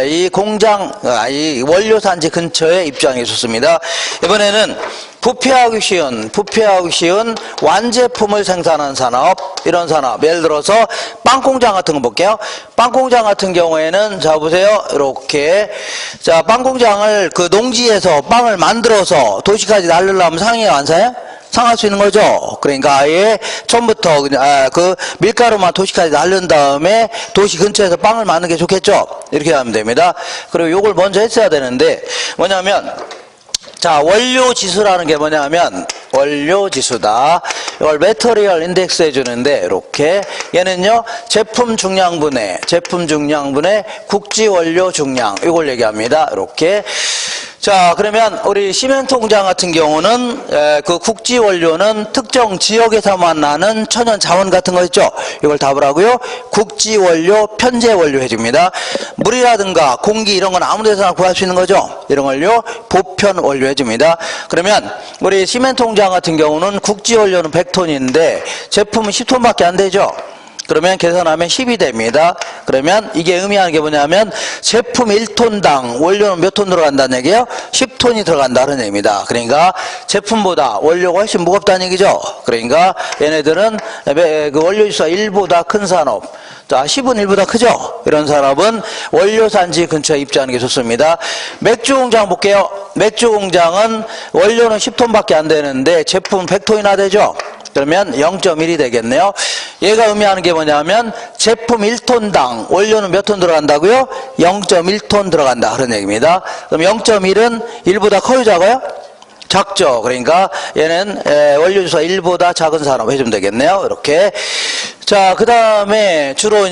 이 공장, 이 원료 산지 근처에 입주하는 게 좋습니다. 이번에는 부패하기 쉬운 완제품을 생산하는 산업, 이런 산업. 예를 들어서 빵 공장 같은 거 볼게요. 빵 공장 같은 경우에는 자 보세요. 이렇게 자, 빵 공장을 그 농지에서 빵을 만들어서 도시까지 날리려면 상해요, 안 사요? 상할 수 있는 거죠. 그러니까 아예 처음부터 그냥 그 밀가루만 도시까지 날린 다음에 도시 근처에서 빵을 만드는 게 좋겠죠. 이렇게 하면 됩니다. 그리고 요걸 먼저 했어야 되는데 뭐냐면 자, 원료 지수라는 게 뭐냐면 원료 지수다. 이걸 매터리얼 인덱스 해주는데 이렇게 얘는요 제품 중량분의 국지 원료 중량 이걸 얘기합니다. 이렇게. 자, 그러면 우리 시멘트 공장 같은 경우는 그 국지 원료는 특정 지역에서만 나는 천연 자원 같은 거 있죠. 이걸 답을 하고요. 국지 원료, 편제 원료 해줍니다. 물이라든가 공기 이런 건 아무 데서나 구할 수 있는 거죠. 이런 걸요 보편 원료 해줍니다. 그러면 우리 시멘트 공장 같은 경우는 국지 원료는 100톤인데 제품은 10톤밖에 안 되죠. 그러면 계산하면 10이 됩니다. 그러면 이게 의미하는 게 뭐냐면 제품 1톤당 원료는 몇 톤 들어간다는 얘기예요? 10톤이 들어간다는 얘기입니다. 그러니까 제품보다 원료가 훨씬 무겁다는 얘기죠. 그러니까 얘네들은 그 원료지수가 1보다 큰 산업. 자, 10은 1보다 크죠? 이런 산업은 원료 산지 근처에 입주하는 게 좋습니다. 맥주 공장 볼게요. 맥주 공장은 원료는 10톤밖에 안 되는데 제품 100톤이나 되죠? 그러면 0.1이 되겠네요. 얘가 의미하는 게 뭐냐면 제품 1톤당 원료는 몇 톤 들어간다고요? 0.1톤 들어간다. 그런 얘기입니다. 그럼 0.1은 1보다 커요, 작아요? 작죠. 그러니까 얘는 원료주수가 1보다 작은 산업 해주면 되겠네요. 이렇게. 자, 그 다음에 주로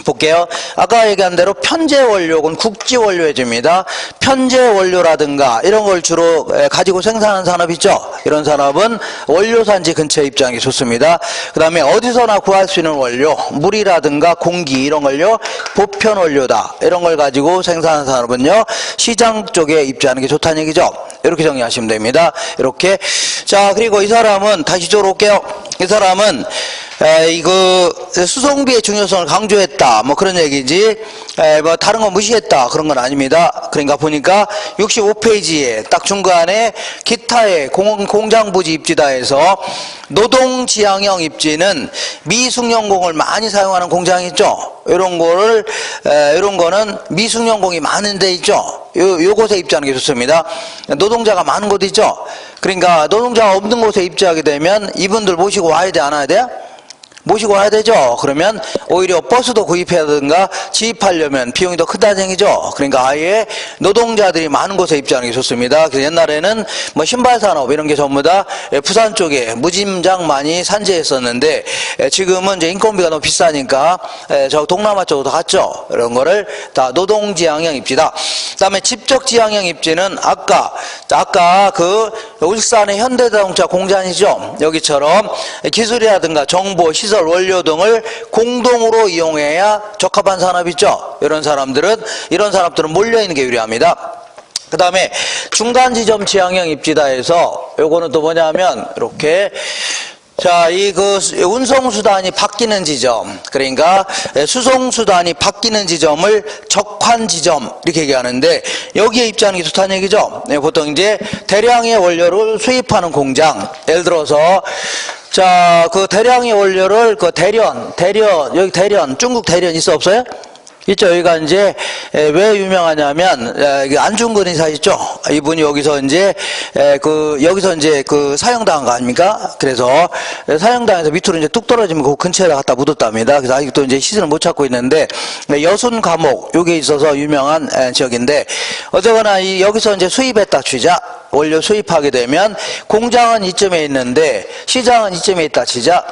볼게요. 아까 얘기한 대로 편제 원료는 국지 원료 해줍니다. 편제 원료라든가 이런 걸 주로 가지고 생산하는 산업 있죠. 이런 산업은 원료 산지 근처에 입주하는 게 좋습니다. 그 다음에 어디서나 구할 수 있는 원료, 물이라든가 공기 이런 걸요 보편 원료다. 이런 걸 가지고 생산하는 산업은요 시장 쪽에 입주하는 게 좋다는 얘기죠. 이렇게 정리하시면 됩니다. 이렇게. 자, 그리고 이 사람은 다시 이쪽으로 올게요. 이 사람은 이거 수송비의 중요성을 강조했다 뭐 그런 얘기지 뭐 다른 거 무시했다 그런 건 아닙니다. 그러니까 보니까 65페이지에 딱 중간에 기타의 공장부지 입지다에서 노동지향형 입지는 미숙련공을 많이 사용하는 공장이 있죠. 이런 거는 미숙련공이 많은 데 있죠. 요곳에 입주하는 게 좋습니다. 노동자가 많은 곳 있죠. 그러니까 노동자가 없는 곳에 입주하게 되면 이분들 모시고 와야 돼, 안 와야 돼요? 모시고 와야 되죠. 그러면 오히려 버스도 구입해야든가 지입하려면 비용이 더 크다는 얘기죠. 그러니까 아예 노동자들이 많은 곳에 입주하는 게 좋습니다. 그래서 옛날에는 뭐 신발 산업 이런 게 전부 다 부산 쪽에 무짐장 많이 산재했었는데 지금은 이제 인건비가 너무 비싸니까 저 동남아 쪽으로 갔죠. 이런 거를 다 노동지향형 입지다. 그다음에 집적지향형 입지는 아까 그 울산의 현대자동차 공장이죠. 여기처럼 기술이라든가 정보, 시설, 원료 등을 공동으로 이용해야 적합한 산업이죠. 이런 산업들은 몰려있는 게 유리합니다. 그 다음에 중간 지점 지향형 입지다 해서 요거는 또 뭐냐면 이렇게 자, 운송수단이 바뀌는 지점, 그러니까 수송수단이 바뀌는 지점을 적환지점, 이렇게 얘기하는데, 여기에 입지하는 게 좋다는 얘기죠. 보통 이제 대량의 원료를 수입하는 공장, 예를 들어서, 자, 그 대량의 원료를 여기 대련, 중국 대련 있어 없어요? 있죠. 여기가 이제 왜 유명하냐면 안중근 의사 있죠. 이분이 여기서 이제 그 사형당한 거 아닙니까? 그래서 사형당해서 밑으로 이제 뚝 떨어지면 그 근처에다 갖다 묻었답니다. 그래서 아직도 이제 시신을 못 찾고 있는데 여순 감옥 요게 있어서 유명한 지역인데 어쨌거나 여기서 이제 수입했다 치자. 원료 수입하게 되면 공장은 이쯤에 있는데 시장은 이쯤에 있다 치자.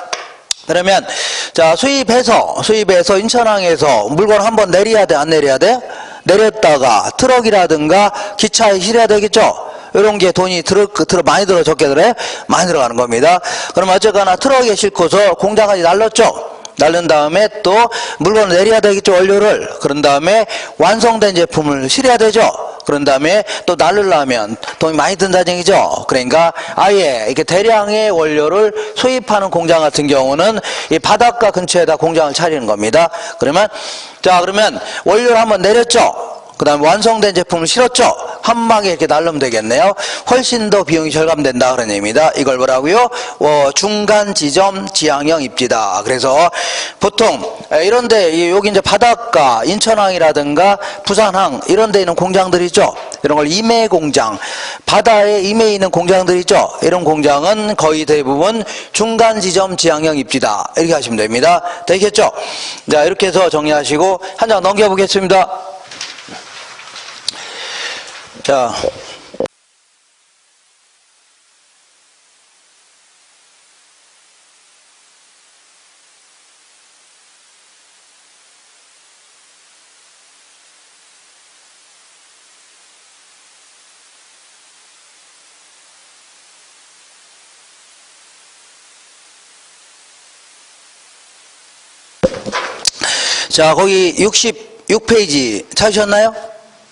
그러면 자 수입해서 인천항에서 물건 한번 내려야 돼 안 내려야 돼? 내렸다가 트럭이라든가 기차에 실어야 되겠죠? 이런 게 돈이 많이 들어 적게 들어? 많이 들어가는 겁니다. 그럼 어쨌거나 트럭에 싣고서 공장까지 날랐죠? 날른 다음에 또 물건을 내려야 되겠죠, 원료를. 그런 다음에 완성된 제품을 실어야 되죠. 그런 다음에 또 날르려면 돈이 많이 든다는 얘기죠. 그러니까 아예 이렇게 대량의 원료를 수입하는 공장 같은 경우는 이 바닷가 근처에다 공장을 차리는 겁니다. 그러면 원료를 한번 내렸죠. 그 다음에 완성된 제품을 실었죠. 한 방에 이렇게 날르면 되겠네요. 훨씬 더 비용이 절감된다 그런 얘기입니다. 이걸 뭐라고요? 중간 지점 지향형 입지다. 그래서 보통 이런데 여기 이제 바닷가 인천항이라든가 부산항 이런 데 있는 공장들이 있죠. 이런 걸 임해 공장, 바다에 임해 있는 공장들이 있죠. 이런 공장은 거의 대부분 중간 지점 지향형 입지다. 이렇게 하시면 됩니다. 되겠죠? 자, 이렇게 해서 정리하시고 한 장 넘겨보겠습니다. 자, 거기 66페이지 찾으셨나요?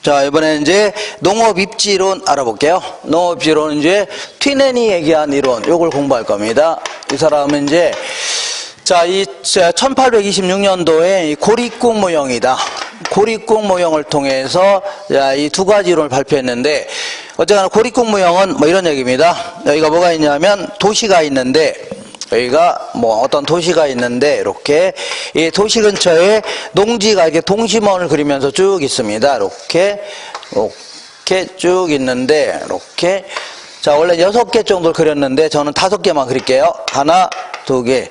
자, 이번에 이제 농업 입지론 알아볼게요. 농업 입지론은 이제 튀넨이 얘기한 이론, 요걸 공부할 겁니다. 이 사람은 이제, 자, 1826년도에 고립국 모형이다. 고립국 모형을 통해서, 이 두 가지 이론을 발표했는데, 어쨌거나 고립국 모형은 뭐 이런 얘기입니다. 여기가 뭐가 있냐면, 도시가 있는데, 여기가 뭐 어떤 도시가 있는데 이렇게 이 도시 근처에 농지가 이렇게 동심원을 그리면서 쭉 있습니다. 이렇게 쭉 있는데 이렇게 자 원래 6개 정도를 그렸는데 저는 5개만 그릴게요. 하나, 2개.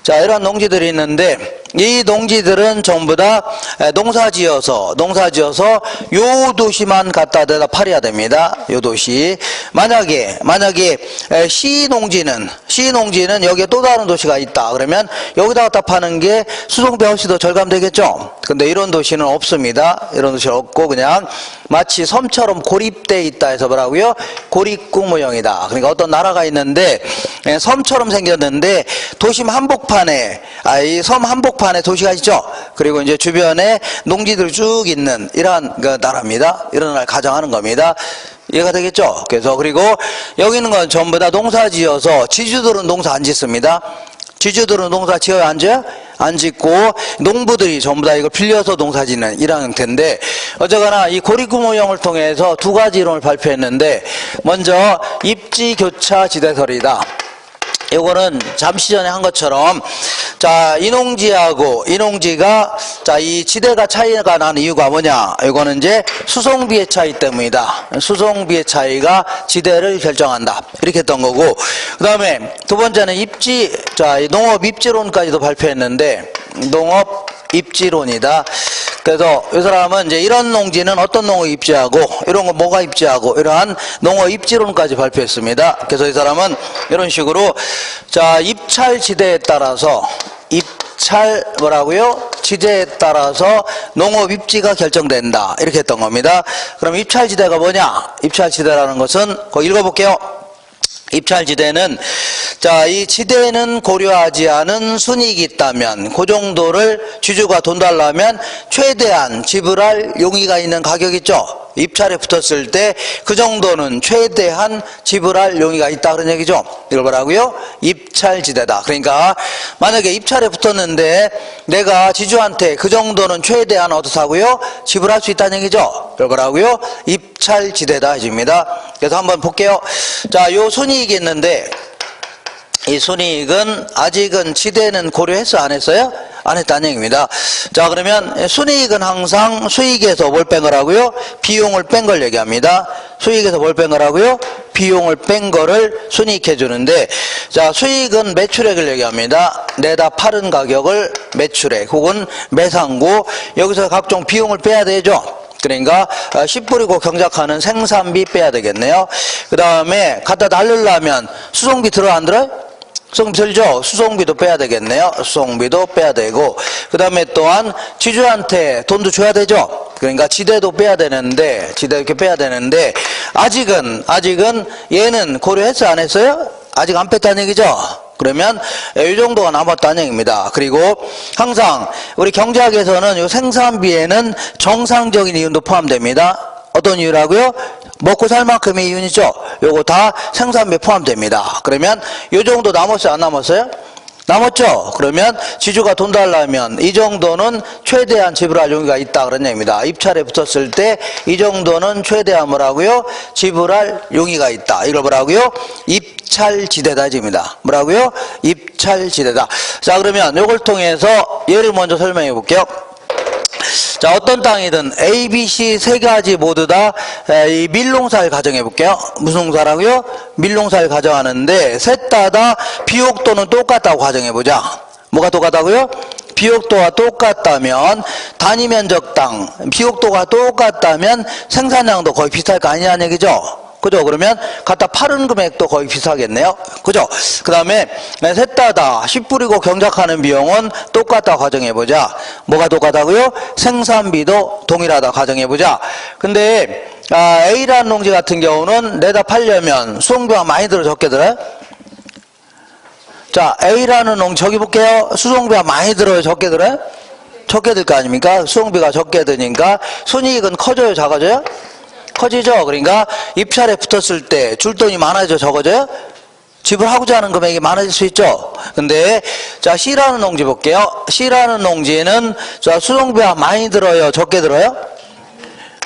자 이런 농지들이 있는데 이 농지들은 전부 다 농사지어서 요 도시만 갖다 대다 팔아야 됩니다. 요 도시. 만약에 시농지는 여기에 또 다른 도시가 있다. 그러면 여기다 갖다 파는 게 수송비 훨씬 더 절감되겠죠. 근데 이런 도시는 없습니다. 이런 도시는 없고 그냥 마치 섬처럼 고립되어 있다 해서 뭐라고요? 고립국 모형이다. 그러니까 어떤 나라가 있는데 섬처럼 생겼는데 도심 한복판에 이 섬 한복판에 도시가 있죠. 그리고 이제 주변에 농지들 쭉 있는 이러한 그 나라입니다. 이런 나라를 가정하는 겁니다. 이해가 되겠죠? 그래서 그리고 여기 있는 건 전부 다 농사 지어서 지주들은 농사 안 짓습니다. 지주들은 농사 지어요? 안 지어요? 안 짓고 농부들이 전부 다 이걸 빌려서 농사 짓는 이런 형태인데 어쨌거나 이 고립국 모형을 통해서 두 가지 이론을 발표했는데 먼저 입지교차 지대설이다. 요거는 잠시 전에 한 것처럼 자 이 농지가 자 이 지대가 차이가 나는 이유가 뭐냐? 이거는 이제 수송비의 차이 때문이다. 수송비의 차이가 지대를 결정한다. 이렇게 했던 거고 그 다음에 두 번째는 농업 입지론까지도 발표했는데 농업 입지론이다. 그래서 이 사람은 이제 이런 농지는 어떤 농업 입지하고 이런 거 뭐가 입지하고 이러한 농업 입지론까지 발표했습니다. 그래서 이 사람은 이런 식으로 자 입찰 지대에 따라서 지대에 따라서 농업 입지가 결정된다. 이렇게 했던 겁니다. 그럼 입찰 지대가 뭐냐? 입찰 지대라는 것은 거기 읽어볼게요. 입찰 지대는 자, 이 지대는 고려하지 않은 순이익이 있다면 그 정도를 주주가 돈 달라면 최대한 지불할 용의가 있는 가격이죠. 입찰에 붙었을 때 그 정도는 최대한 지불할 용의가 있다 그런 얘기죠. 이걸 뭐라고요? 입찰지대다. 그러니까 만약에 입찰에 붙었는데 내가 지주한테 그 정도는 최대한 어떻다고요? 지불할 수 있다는 얘기죠. 이걸 뭐라고요? 입찰지대다 해줍니다. 그래서 한번 볼게요. 자, 요 순이익이 있는데 이 순이익은 아직은 지대는 고려했어 안 했어요? 안 했다는 얘기입니다. 자, 그러면 순이익은 항상 수익에서 뭘 뺀 거라고요? 비용을 뺀 걸 얘기합니다. 수익에서 뭘 뺀 거라고요? 비용을 뺀 거를 순이익해 주는데, 자, 수익은 매출액을 얘기합니다. 내다 팔은 가격을 매출액 혹은 매상고, 여기서 각종 비용을 빼야 되죠. 그러니까 씨 뿌리고 경작하는 생산비 빼야 되겠네요. 그 다음에 갖다 날리려면 수송비 들어 안 들어요? 수송비 들죠? 수송비도 빼야 되겠네요. 수송비도 빼야 되고, 그 다음에 또한 지주한테 돈도 줘야 되죠. 그러니까 지대도 빼야 되는데, 지대 이렇게 빼야 되는데, 아직은 얘는 고려했어요 안 했어요? 아직 안 뺐다는 얘기죠. 그러면 이 정도가 남았다는 얘기입니다. 그리고 항상 우리 경제학에서는 이 생산비에는 정상적인 이윤도 포함됩니다. 어떤 이유라고요? 먹고 살 만큼의 이윤이죠. 요거 다 생산비에 포함됩니다. 그러면 요 정도 남았어요 안 남았어요? 남았죠? 그러면 지주가 돈 달라면 이 정도는 최대한 지불할 용의가 있다 그런 얘기입니다. 입찰에 붙었을 때 이 정도는 최대한 뭐라고요? 지불할 용의가 있다. 이걸 뭐라고요? 입찰지대다 입니다. 뭐라고요? 입찰지대다. 자, 그러면 요걸 통해서 예를 먼저 설명해 볼게요. 자, 어떤 땅이든 A, B, C 세 가지 모두 다 이 밀농사를 가정해 볼게요. 무슨 농사라고요? 밀농사를 가정하는데 셋 다 비옥도는 똑같다고 가정해 보자. 뭐가 똑같다고요? 비옥도가 똑같다면 단위 면적 땅 비옥도가 똑같다면 생산량도 거의 비슷할 거 아니냐는 얘기죠. 그죠? 그러면 갖다 파는 금액도 거의 비슷하겠네요. 그죠? 그 다음에 셋 다 씨 뿌리고 경작하는 비용은 똑같다 가정해보자. 뭐가 똑같다고요? 생산비도 동일하다 가정해보자. 근데 A라는 농지 같은 경우는 내다 팔려면 수송비가 많이 들어 적게 들어요? 자, A라는 농지 저기 볼게요. 수송비가 많이 들어요 적게 들어요? 적게 들 거 아닙니까? 수송비가 적게 드니까 순이익은 커져요 작아져요? 커지죠. 그러니까 입찰에 붙었을 때 줄 돈이 많아져 적어져요? 지불하고자 하는 금액이 많아질 수 있죠. 근데 자, C라는 농지 볼게요. C라는 농지는 자, 수송비가 많이 들어요 적게 들어요?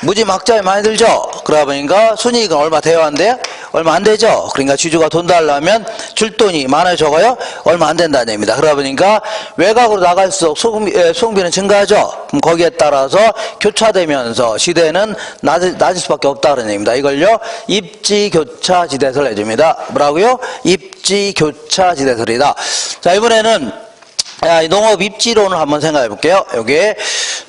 무지막지하게 많이 들죠. 그러다 보니까 순이익은 얼마 돼야 한대요? 얼마 안 되죠. 그러니까 주주가 돈 달라면 줄 돈이 많아요 적어요? 얼마 안 된다는 얘기입니다. 그러다 보니까 외곽으로 나갈수록 수송비는 증가하죠. 그럼 거기에 따라서 교차되면서 지대는 낮을 수밖에 없다는 얘기입니다. 이걸요 입지교차지대설 해줍니다. 뭐라고요? 입지교차지대설이다. 자, 이번에는 농업 입지론을 한번 생각해 볼게요. 여기에.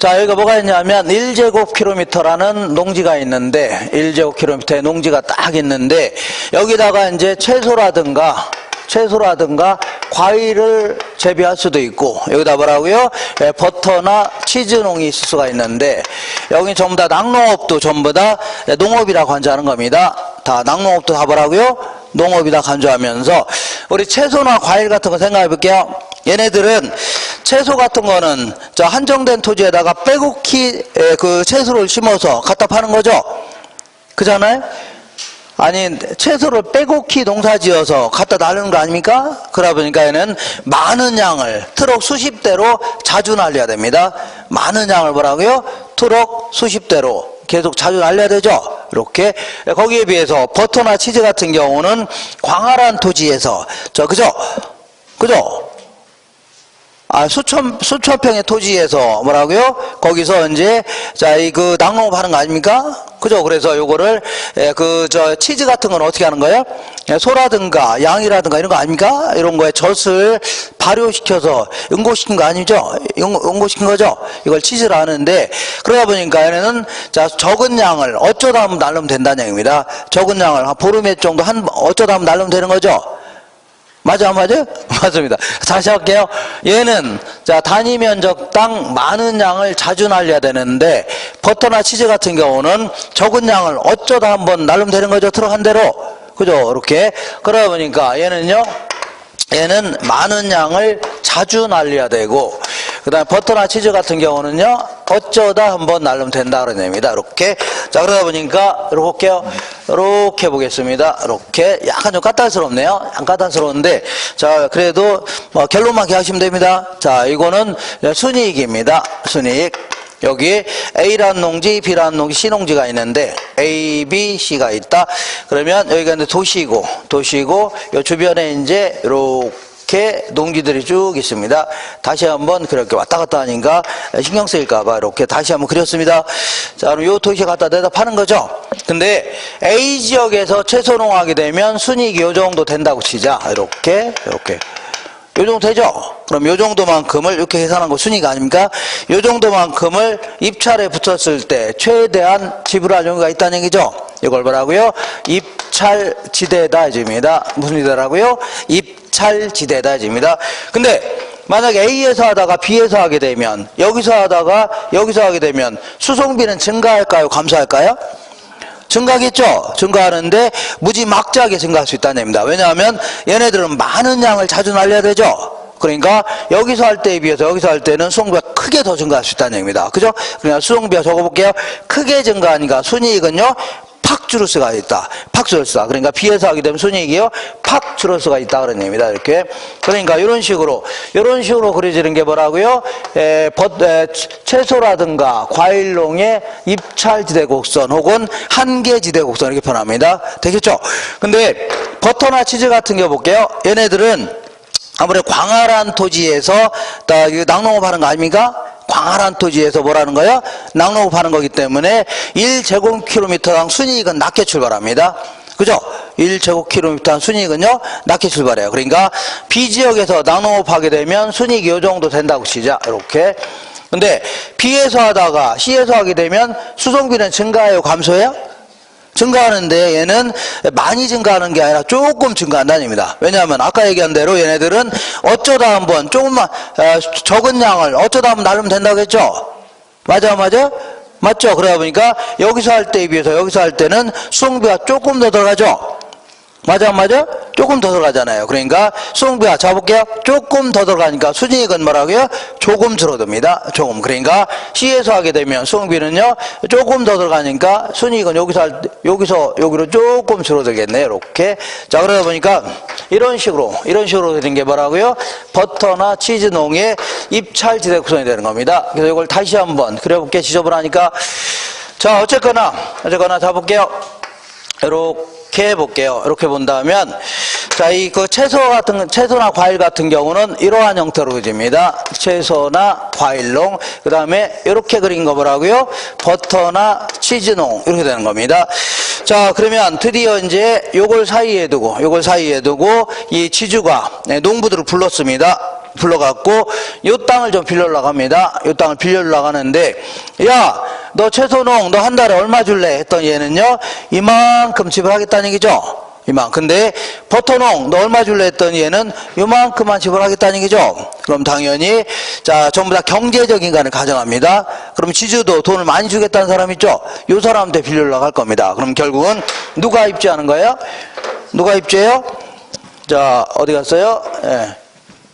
자, 여기가 뭐가 있냐면 1제곱킬로미터라는 농지가 있는데 1제곱킬로미터의 농지가 딱 있는데 여기다가 이제 채소라든가 과일을 재배할 수도 있고 여기다 뭐라고요? 버터나 치즈농이 있을 수가 있는데 여기 전부 다 낙농업도 전부 다 농업이라고 간주하는 겁니다. 다 낙농업도 다 뭐라고요? 농업이다 간주하면서 우리 채소나 과일 같은 거 생각해 볼게요. 얘네들은 채소 같은 거는 저 한정된 토지에다가 빼곡히 그 채소를 심어서 갖다 파는 거죠. 그잖아요? 아니, 채소를 빼곡히 농사지어서 갖다 날리는 거 아닙니까? 그러다 보니까 얘는 많은 양을 트럭 수십 대로 자주 날려야 됩니다. 많은 양을 뭐라고요? 트럭 수십 대로 계속 자주 날려야 되죠. 이렇게 거기에 비해서 버터나 치즈 같은 경우는 광활한 토지에서 그죠? 수천 평의 토지에서 뭐라고요? 거기서 이제 그 낙농업 하는 거 아닙니까? 그죠? 그래서 요거를 치즈 같은 건 어떻게 하는 거예요? 소라든가 양이라든가 이런 거 아닙니까? 이런 거에 젖을 발효시켜서 응고시킨 거 아니죠? 응고시킨 거죠? 이걸 치즈라 하는데 그러다 보니까 얘네는 적은 양을 어쩌다 하면 날르면 된다는 얘기입니다. 적은 양을 한 보름에 정도 어쩌다 하면 날르면 되는 거죠? 맞아, 안 맞아요? 맞습니다. 다시 할게요. 얘는 단위 면적 땅 많은 양을 자주 날려야 되는데 버터나 치즈 같은 경우는 적은 양을 어쩌다 한번 날르면 되는 거죠. 트럭 한 대로. 그죠? 이렇게. 그러다 보니까 얘는요 얘는 많은 양을 자주 날려야 되고, 그 다음에 버터나 치즈 같은 경우는요, 어쩌다 한번 날리면 된다 그런 얘기입니다. 이렇게. 자, 그러다 보니까, 이렇게 볼게요. 이렇게 보겠습니다. 이렇게. 약간 좀 까탈스럽네요. 약간 까탈스러운데, 자, 그래도 뭐 결론만 기억하시면 됩니다. 자, 이거는 순이익입니다. 순이익. 여기 A라는 농지, B라는 농지, C농지가 있는데 A, B, C가 있다. 그러면 여기가 이제 도시고 요 주변에 이제 이렇게 농지들이 쭉 있습니다. 다시 한번 그렇게 왔다 갔다 하니까 신경 쓰일까봐 이렇게 다시 한번 그렸습니다. 자, 그럼 요 도시에 갖다 대다 파는 거죠. 근데 A 지역에서 채소 농하게 되면 순이익이 요 정도 된다고 치자. 이렇게. 요 정도 되죠? 그럼 요 정도만큼을 이렇게 계산한 거 순위가 아닙니까? 요 정도만큼을 입찰에 붙였을 때 최대한 지불할 용의가 있다는 얘기죠? 이걸 뭐라고요? 입찰지대다 이집니다. 무슨 지대라고요? 입찰지대다 이집니다. 근데 만약에 A에서 하다가 B에서 하게 되면 여기서 하다가 여기서 하게 되면 수송비는 증가할까요? 감소할까요? 증가하겠죠? 증가하는데 무지막지하게 증가할 수 있다는 얘기입니다. 왜냐하면 얘네들은 많은 양을 자주 날려야 되죠? 그러니까 여기서 할 때에 비해서 여기서 할 때는 수송비가 크게 더 증가할 수 있다는 얘기입니다. 그죠? 그러니까 수송비가 적어볼게요. 크게 증가하니까 순이익은요, 팍 줄을 수가 있다. 팍 줄을 수다. 그러니까 B에서 하게 되면 순이익이요, 팍 줄을 수가 있다. 그런 얘기입니다. 이렇게. 그러니까 이런 식으로 그려지는 게 뭐라고요? 채소라든가 과일농의 입찰지대 곡선 혹은 한계지대 곡선 이렇게 표현합니다. 되겠죠? 근데 버터나 치즈 같은 거 볼게요. 얘네들은 아무래도 광활한 토지에서 낙농업 하는 거 아닙니까? 광활한 토지에서 뭐라는 거예요? 낙농업 하는 거기 때문에 1제곱킬로미터당 순이익은 낮게 출발합니다. 그죠? 1제곱킬로미터당 순이익은요, 낮게 출발해요. 그러니까 B지역에서 낙농업 하게 되면 순이익이 요 정도 된다고 치자. 이렇게. 근데 B에서 하다가 C에서 하게 되면 수송비는 증가해요? 감소해요? 증가하는데 얘는 많이 증가하는 게 아니라 조금 증가한다는 얘기입니다. 왜냐하면 아까 얘기한 대로 얘네들은 어쩌다 한번 조금만 적은 양을 어쩌다 한번 나르면 된다고 했죠? 맞아? 맞죠? 그러다 보니까 여기서 할 때에 비해서 여기서 할 때는 수송비가 조금 더 들어가죠? 맞아? 조금 더 들어가잖아요. 그러니까 수송비가 잡을게요. 조금 더 들어가니까 순이익은 뭐라고요? 조금 줄어듭니다. 조금. 그러니까 C에서 하게 되면 수송비는요, 조금 더 들어가니까 순이익은 여기서 여기로 조금 줄어들겠네요. 이렇게. 자, 그러다 보니까 이런 식으로 되는 게 뭐라고요? 버터나 치즈 농의 입찰지대 구성이 되는 겁니다. 그래서 이걸 다시 한번 그려볼게. 지저분하니까. 자, 어쨌거나 잡을게요. 이렇게 볼게요. 이렇게 본다면, 자, 채소나 과일 같은 경우는 이러한 형태로 그려집니다. 채소나 과일농. 그 다음에 이렇게 그린 거 뭐라고요? 버터나 치즈농. 이렇게 되는 겁니다. 자, 그러면 드디어 이제 요걸 사이에 두고 이 지주가 농부들을 불러갖고 요 땅을 좀 빌려려고 합니다. 요 땅을 빌려려고 하는데, 야, 너 채소농 너 한 달에 얼마 줄래? 했더니 얘는요, 이만큼 지불하겠다는 얘기죠. 근데 버터농 너 얼마 줄래? 했더니 얘는 요만큼만 지불하겠다는 얘기죠. 그럼 당연히 자, 전부 다 경제적 인간을 가정합니다. 그럼 지주도 돈을 많이 주겠다는 사람 있죠. 요 사람한테 빌려려고 할 겁니다. 그럼 결국은 누가 입주하는 거예요? 누가 입주해요? 자, 어디 갔어요? 예.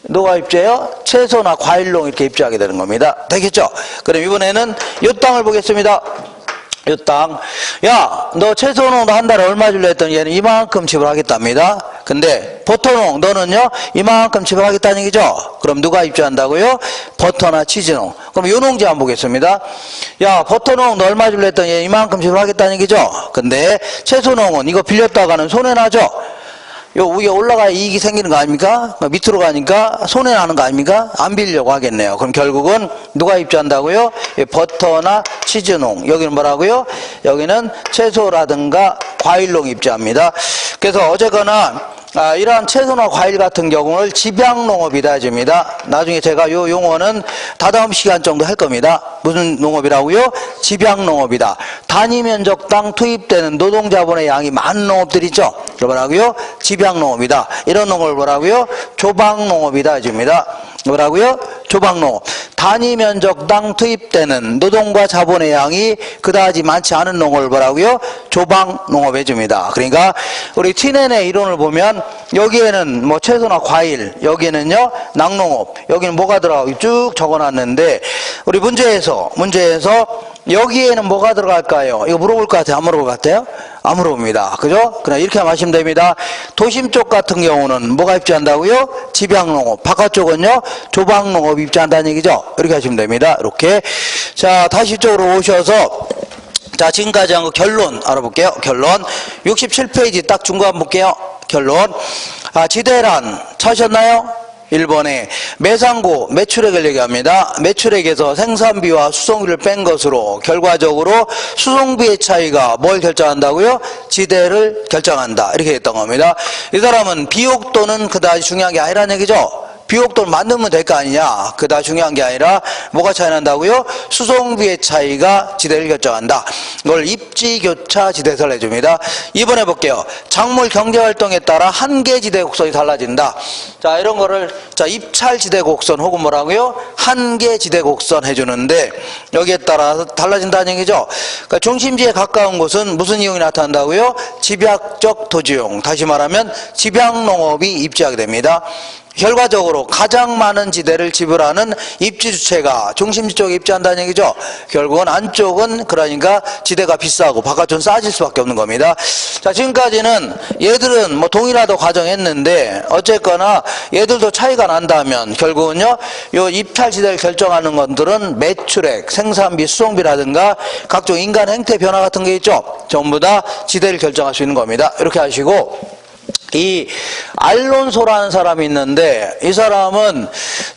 누가 입주해요? 채소나 과일농 이렇게 입주하게 되는 겁니다. 되겠죠? 그럼 이번에는 이 땅을 보겠습니다. 이 땅. 야, 너 채소농 너 한 달에 얼마 줄래? 했더니 얘는 이만큼 지불하겠답니다. 근데 버터농 너는요, 이만큼 지불하겠다는 얘기죠? 그럼 누가 입주한다고요? 버터나 치즈농. 그럼 요 농지 한번 보겠습니다. 야, 버터농 너 얼마 줄래? 했더니 얘는 이만큼 지불하겠다는 얘기죠? 근데 채소농은 이거 빌렸다가는 손해나죠? 요 위에 올라가야 이익이 생기는 거 아닙니까? 밑으로 가니까 손해나는 거 아닙니까? 안 빌려고 하겠네요. 그럼 결국은 누가 입주한다고요? 버터나 치즈농. 여기는 뭐라고요? 여기는 채소라든가 과일농 입주합니다. 그래서 어쨌거나 이러한 채소나 과일 같은 경우는 집약농업이다 해줍니다. 나중에 제가 요 용어는 다다음 시간 정도 할 겁니다. 무슨 농업이라고요? 집약농업이다. 단위 면적당 투입되는 노동자본의 양이 많은 농업들 있죠. 뭐라고요? 집약농업이다. 이런 농업을 뭐라고요? 조박농업이다 해줍니다. 뭐라고요? 조방농업. 단위 면적당 투입되는 노동과 자본의 양이 그다지 많지 않은 농업을 뭐라고요? 조방농업 해줍니다. 그러니까 우리 TNN의 이론을 보면 여기에는 뭐 채소나 과일, 여기에는요 낙농업, 여기는 뭐가 들어가고 쭉 적어놨는데 우리 문제에서 여기에는 뭐가 들어갈까요? 이거 물어볼 것 같아요? 안 물어볼 것 같아요? 안 물어봅니다. 그죠? 그냥 이렇게 하시면 됩니다. 도심 쪽 같은 경우는 뭐가 입지한다고요? 집약농업. 바깥쪽은요? 조방농업 입지한다는 얘기죠? 이렇게 하시면 됩니다. 이렇게. 자, 다시 이쪽으로 오셔서 자, 지금까지 한 거 결론 알아볼게요. 결론. 67페이지 딱 중간 볼게요. 결론. 지대란 찾으셨나요? 1번에 매상고 매출액을 얘기합니다. 매출액에서 생산비와 수송비를 뺀 것으로 결과적으로 수송비의 차이가 뭘 결정한다고요? 지대를 결정한다. 이렇게 했던 겁니다. 이 사람은 비옥도는 그다지 중요한 게 아니라는 얘기죠. 비옥도를 만들면 될 거 아니냐. 그다 중요한 게 아니라 뭐가 차이 난다고요? 수송비의 차이가 지대를 결정한다. 이걸 입지교차 지대설 해줍니다. 2번 해볼게요. 작물 경제활동에 따라 한계 지대 곡선이 달라진다. 자, 이런 거를 자 입찰 지대 곡선 혹은 뭐라고요? 한계 지대 곡선 해주는데 여기에 따라서 달라진다는 얘기죠. 그러니까 중심지에 가까운 곳은 무슨 이용이 나타난다고요? 집약적 토지용. 다시 말하면 집약농업이 입지하게 됩니다. 결과적으로 가장 많은 지대를 지불하는 입지 주체가 중심지 쪽에 입지한다는 얘기죠. 결국은 안쪽은 그러니까 지대가 비싸고 바깥쪽은 싸질 수밖에 없는 겁니다. 자, 지금까지는 얘들은 뭐 동일하다고 가정했는데 어쨌거나 얘들도 차이가 난다면 결국은요 요 입찰 지대를 결정하는 것들은 매출액, 생산비, 수송비라든가 각종 인간 행태 변화 같은 게 있죠. 전부 다 지대를 결정할 수 있는 겁니다. 이렇게 하시고 이 알론소라는 사람이 있는데 이 사람은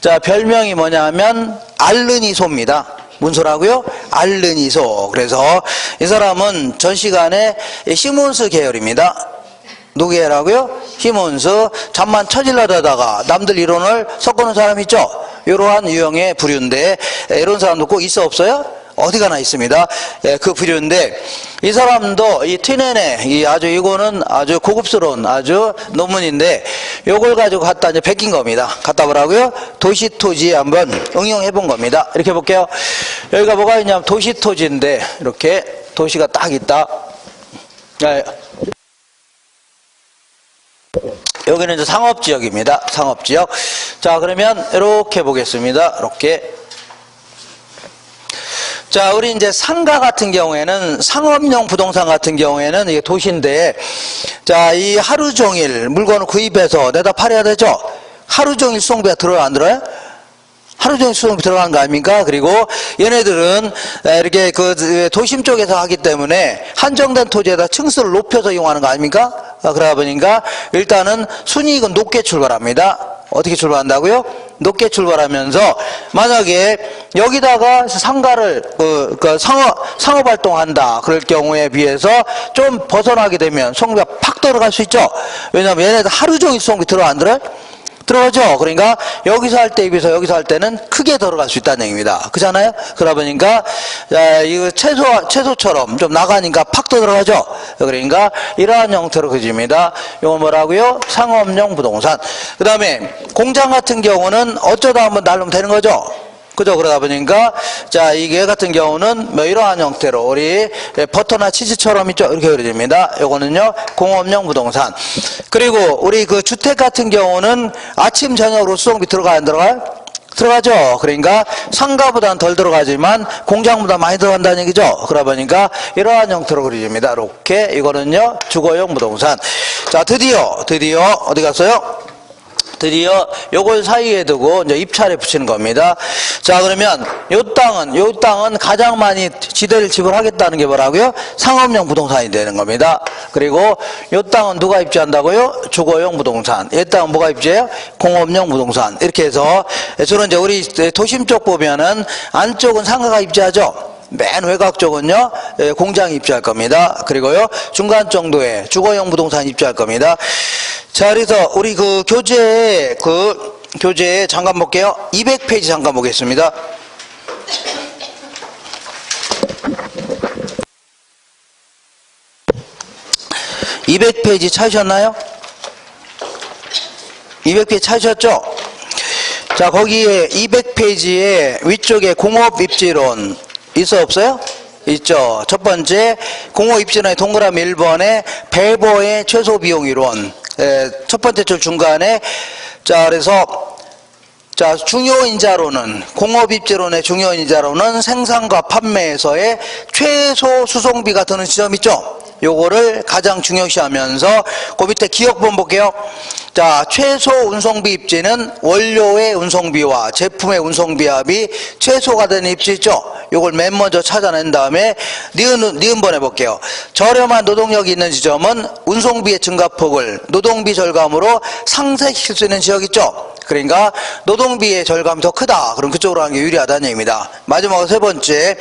자 별명이 뭐냐면 알르니소입니다. 뭔 소라고요? 알르니소. 그래서 이 사람은 전 시간에 시몬스 계열입니다. 누구 계열하고요? 시몬스. 잠만 쳐질러다가 남들 이론을 섞어놓은 사람 있죠? 이러한 유형의 부류인데 이런 사람도 꼭 있어 없어요? 어디 가나 있습니다. 예, 그 부류인데 이 사람도 이 TNN에 이 아주 이거는 아주 고급스러운 아주 논문인데 요걸 가지고 갖다 이제 베낀 겁니다. 갖다 보라고요? 도시토지에 한번 응용해 본 겁니다. 이렇게 볼게요. 여기가 뭐가 있냐면 도시토지인데 이렇게 도시가 딱 있다. 예. 여기는 이제 상업지역입니다. 상업지역. 자, 그러면 이렇게 보겠습니다. 이렇게. 자, 우리 이제 상가 같은 경우에는 상업용 부동산 같은 경우에는 이게 도시인데 자, 이 하루 종일 물건을 구입해서 내다 팔아야 되죠? 하루 종일 수송비가 들어요, 안 들어요? 하루 종일 수송비 들어가는 거 아닙니까? 그리고 얘네들은 이렇게 그 도심 쪽에서 하기 때문에 한정된 토지에다 층수를 높여서 이용하는 거 아닙니까? 그러다 보니까 일단은 순이익은 높게 출발합니다. 어떻게 출발한다고요? 높게 출발하면서 만약에 여기다가 상가를 상업 활동한다 그럴 경우에 비해서 좀 벗어나게 되면 수송비가 팍 들어갈 수 있죠. 왜냐하면 얘네들 하루 종일 수송비 들어 안 들어요? 들어가죠. 그러니까 여기서 할 때에 비해서 여기서 할 때는 크게 들어갈 수 있다는 얘기입니다. 그렇잖아요? 그러다 보니까 이거 채소처럼 좀 나가니까 팍 들어가죠. 그러니까 이러한 형태로 그집니다. 이건 뭐라고요? 상업용 부동산. 그 다음에 공장 같은 경우는 어쩌다 한번 날르면 되는 거죠. 그죠? 그러다 보니까, 자, 이게 같은 경우는 뭐 이러한 형태로 우리 버터나 치즈처럼 있죠? 이렇게 그려집니다. 요거는요, 공업용 부동산. 그리고 우리 그 주택 같은 경우는 아침, 저녁으로 수송비 들어가요? 안 들어가요? 들어가죠. 그러니까 상가보다는 덜 들어가지만 공장보다 많이 들어간다는 얘기죠. 그러다 보니까 이러한 형태로 그려집니다. 이렇게 이거는요, 주거용 부동산. 자, 드디어 어디 갔어요? 드디어 요걸 사이에 두고 이제 입찰에 붙이는 겁니다. 자, 그러면 요 땅은 가장 많이 지대를 지불하겠다는 게 뭐라고요? 상업용 부동산이 되는 겁니다. 그리고 요 땅은 누가 입지한다고요? 주거용 부동산. 이 땅은 뭐가 입지해요? 공업용 부동산. 이렇게 해서 주로 이제 우리 도심 쪽 보면은 안쪽은 상가가 입지하죠. 맨 외곽 쪽은요 공장이 입주할 겁니다. 그리고요 중간 정도에 주거용 부동산 입주할 겁니다. 자, 그래서 우리 그 교재에 잠깐 볼게요. 200페이지 잠깐 보겠습니다. 200페이지 찾으셨나요? 200페이지 찾으셨죠? 자, 거기에 200페이지에 위쪽에 공업입지론 있어 없어요? 있죠. 첫 번째 공업입지론의 동그라미 1번에 배보의 최소 비용 이론. 첫 번째 줄 중간에 자, 그래서 자, 중요인자로는 공업입지론의 중요인자로는 생산과 판매에서의 최소 수송비가 드는 지점 있죠. 요거를 가장 중요시하면서 그 밑에 기억본 볼게요. 자, 최소 운송비 입지는 원료의 운송비와 제품의 운송비 합이 최소가 되는 입지 있죠. 요걸 맨 먼저 찾아낸 다음에 니은번 해볼게요. 저렴한 노동력이 있는 지점은 운송비의 증가폭을 노동비 절감으로 상쇄시킬 수 있는 지역 있죠. 그러니까 노동비의 절감이 더 크다. 그럼 그쪽으로 하는 게 유리하다는 얘기입니다. 마지막으로 세 번째,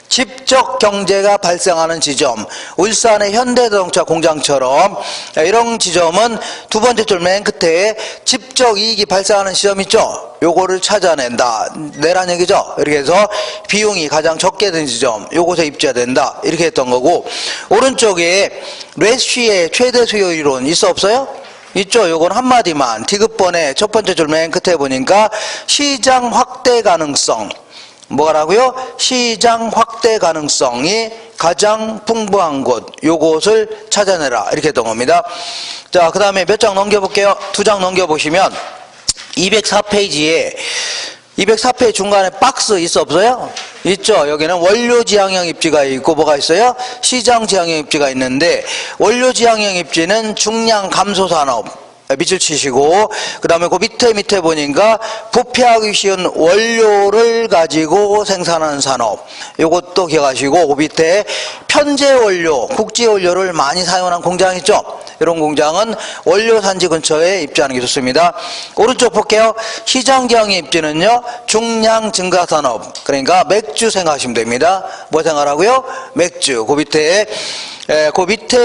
직접 경제가 발생하는 지점. 울산의 현대자동차 공장처럼 이런 지점은 두 번째 줄 맨 끝에 직접 이익이 발생하는 지점 있죠. 요거를 찾아낸다. 내란 얘기죠. 이렇게 해서 비용이 가장 적게 든 지점, 요곳에 입지가 된다. 이렇게 했던 거고, 오른쪽에 레쉬의 최대 수요 이론 있어 없어요? 있죠. 요건 한마디만 디귿번에 첫 번째 줄 맨 끝에 보니까 시장 확대 가능성. 뭐라고요? 시장 확대 가능성이 가장 풍부한 곳, 요곳을 찾아내라. 이렇게 했던 겁니다. 자, 그 다음에 몇 장 넘겨볼게요. 두 장 넘겨보시면 204페이지에 204페이지 중간에 박스 있어 없어요? 있죠. 여기는 원료 지향형 입지가 있고 뭐가 있어요? 시장 지향형 입지가 있는데 원료 지향형 입지는 중량 감소 산업 밑줄 치시고, 그 다음에 그 밑에 보니까 부패하기 쉬운 원료를 가지고 생산하는 산업, 요것도 기억하시고, 그 밑에 편제 원료, 국제 원료를 많이 사용하는 공장 있죠? 이런 공장은 원료 산지 근처에 입지하는 게 좋습니다. 오른쪽 볼게요. 시장 지향의 입지는요, 중량 증가 산업, 그러니까 맥주 생각하시면 됩니다. 뭐 생각하라고요? 맥주. 그 밑에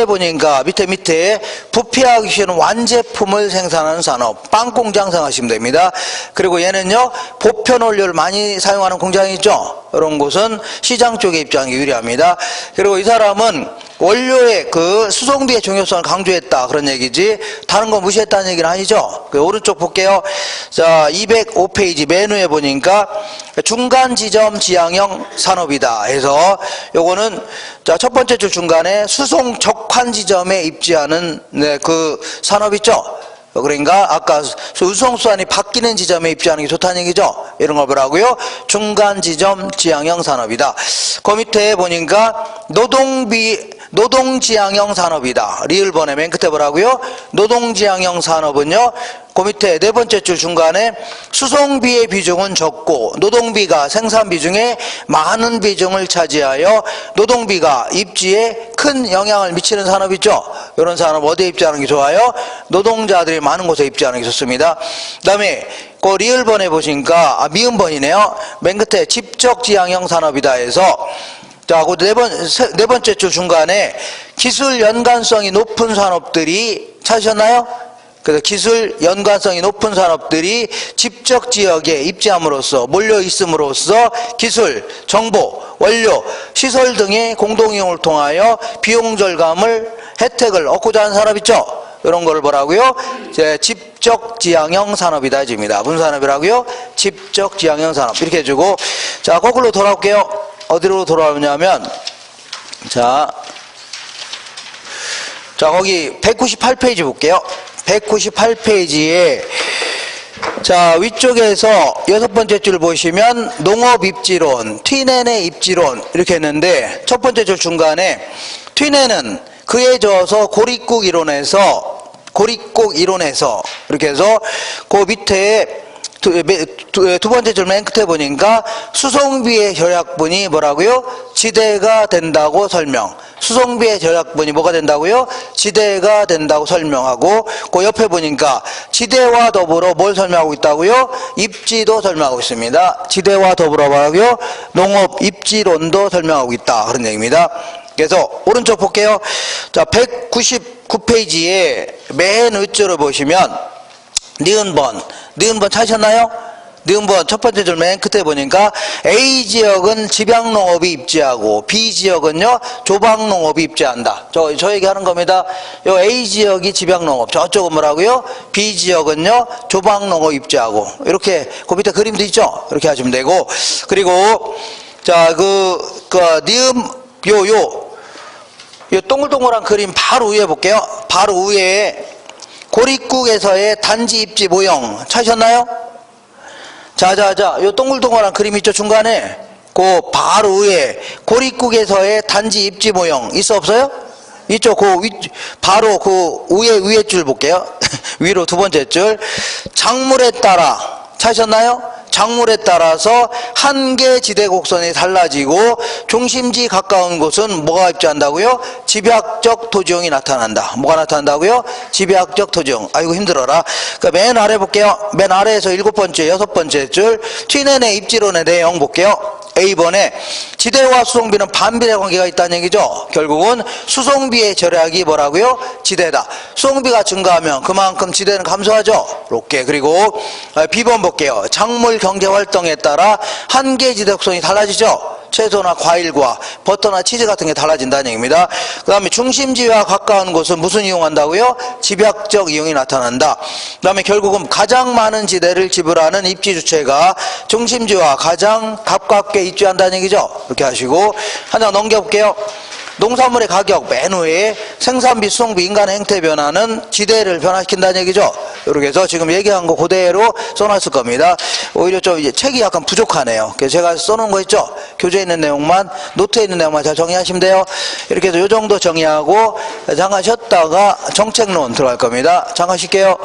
보니까 밑에 부패하기 쉬운 완제품을 생산하는 산업, 빵 공장 생각하시면 됩니다. 그리고 얘는요, 보편 원료를 많이 사용하는 공장이 있죠. 이런 곳은 시장 쪽에 입장이 유리합니다. 그리고 이 사람은 원료의 그 수송비의 중요성을 강조했다. 그런 얘기지. 다른 거 무시했다는 얘기는 아니죠. 그 오른쪽 볼게요. 자, 205페이지 메뉴에 보니까 중간 지점 지향형 산업이다. 해서 요거는 자, 첫 번째 줄 중간에 수송 적환 지점에 입지하는 그 산업 있죠. 그러니까 아까 운송수단이 바뀌는 지점에 입지하는 게 좋다는 얘기죠. 이런 걸 보라고요. 중간 지점 지향형 산업이다. 그 밑에 보니까 노동지향형 산업이다. 리을번에 맨 끝에 보라고요. 노동지향형 산업은요, 그 밑에 네 번째 줄 중간에 수송비의 비중은 적고 노동비가 생산 비중에 많은 비중을 차지하여 노동비가 입지에 큰 영향을 미치는 산업 있죠. 이런 산업 어디에 입지하는 게 좋아요? 노동자들이 많은 곳에 입지하는 게 좋습니다. 그 다음에 그 리을번에 보시니까 미음번이네요. 맨 끝에 집적지향형 산업이다 해서 자, 그 네 번째 줄 중간에 기술 연관성이 높은 산업들이 찾으셨나요? 그래서 기술 연관성이 높은 산업들이 집적 지역에 입지함으로써 몰려 있음으로써 기술, 정보, 원료, 시설 등의 공동이용을 통하여 비용 절감을 혜택을 얻고자 하는 산업 있죠? 이런 거를 뭐라고요? 집적 지향형 산업이다 해줍니다. 무슨 산업이라고요? 집적 지향형 산업. 이렇게 해주고, 자, 거꾸로 돌아올게요. 어디로 돌아오냐면, 자, 거기 198페이지 볼게요. 198페이지에 자, 위쪽에서 여섯 번째 줄 보시면 농업 입지론, 튀넨의 입지론 이렇게 했는데 첫 번째 줄 중간에 튀넨은 그에 저어서 고립국 이론에서 이렇게 해서 그 밑에 두 번째 줄 맨 끝에 보니까 수송비의 절약분이 뭐라고요? 지대가 된다고 설명. 수송비의 절약분이 뭐가 된다고요? 지대가 된다고 설명하고, 그 옆에 보니까 지대와 더불어 뭘 설명하고 있다고요? 입지도 설명하고 있습니다. 지대와 더불어 뭐라고요? 농업 입지론도 설명하고 있다. 그런 얘기입니다. 그래서 오른쪽 볼게요. 자, 199페이지에 맨 위쪽을 보시면 니은번 찾으셨나요? 니은번 첫 번째 줄 맨 끝에 보니까 A 지역은 집약농업이 입지하고 B 지역은요 조박농업이 입지한다. 저 얘기하는 겁니다. 요 A 지역이 집약농업, 저쪽은 뭐라고요? B 지역은요 조박농업 입지하고, 이렇게 그 밑에 그림도 있죠. 이렇게 하시면 되고, 그리고 자 니은 요 동글동글한 그림 바로 위에 볼게요. 바로 위에 고립국에서의 단지 입지 모형 찾으셨나요? 자자자, 요 동글동글한 그림 있죠, 중간에. 그 바로 위에 고립국에서의 단지 입지 모형 있어 없어요? 있죠. 바로 그 위에 줄 볼게요. 위로 두 번째 줄. 작물에 따라 찾으셨나요? 작물에 따라서 한계 지대 곡선이 달라지고 중심지 가까운 곳은 뭐가 입지한다고요? 집약적 토지형이 나타난다. 뭐가 나타난다고요? 집약적 토지형. 아이고 힘들어라. 그러니까 맨 아래 볼게요. 맨 아래에서 7번째, 6번째 줄 TNN의 입지론의 내용 볼게요. A번에 지대와 수송비는 반비례 관계가 있다는 얘기죠. 결국은 수송비의 절약이 뭐라고요? 지대다. 수송비가 증가하면 그만큼 지대는 감소하죠. 이렇게. 그리고 B번 볼게요. 작물 경제 활동에 따라 한계 지대 곡선이 달라지죠. 채소나 과일과 버터나 치즈 같은 게 달라진다는 얘기입니다. 그 다음에 중심지와 가까운 곳은 무슨 이용한다고요? 집약적 이용이 나타난다. 그 다음에 결국은 가장 많은 지대를 지불하는 입지 주체가 중심지와 가장 가깝게 입지한다는 얘기죠. 이렇게 하시고 한 장 넘겨볼게요. 농산물의 가격 맨 위에 생산비, 수송비, 인간의 행태 변화는 지대를 변화시킨다는 얘기죠. 이렇게 해서 지금 얘기한 거 그대로 써놨을 겁니다. 오히려 좀 이제 책이 약간 부족하네요. 그래서 제가 써놓은 거 있죠. 교재에 있는 내용만, 노트에 있는 내용만 잘 정리하시면 돼요. 이렇게 해서 요 정도 정리하고 잠깐 쉬었다가 정책론 들어갈 겁니다. 잠깐 쉴게요.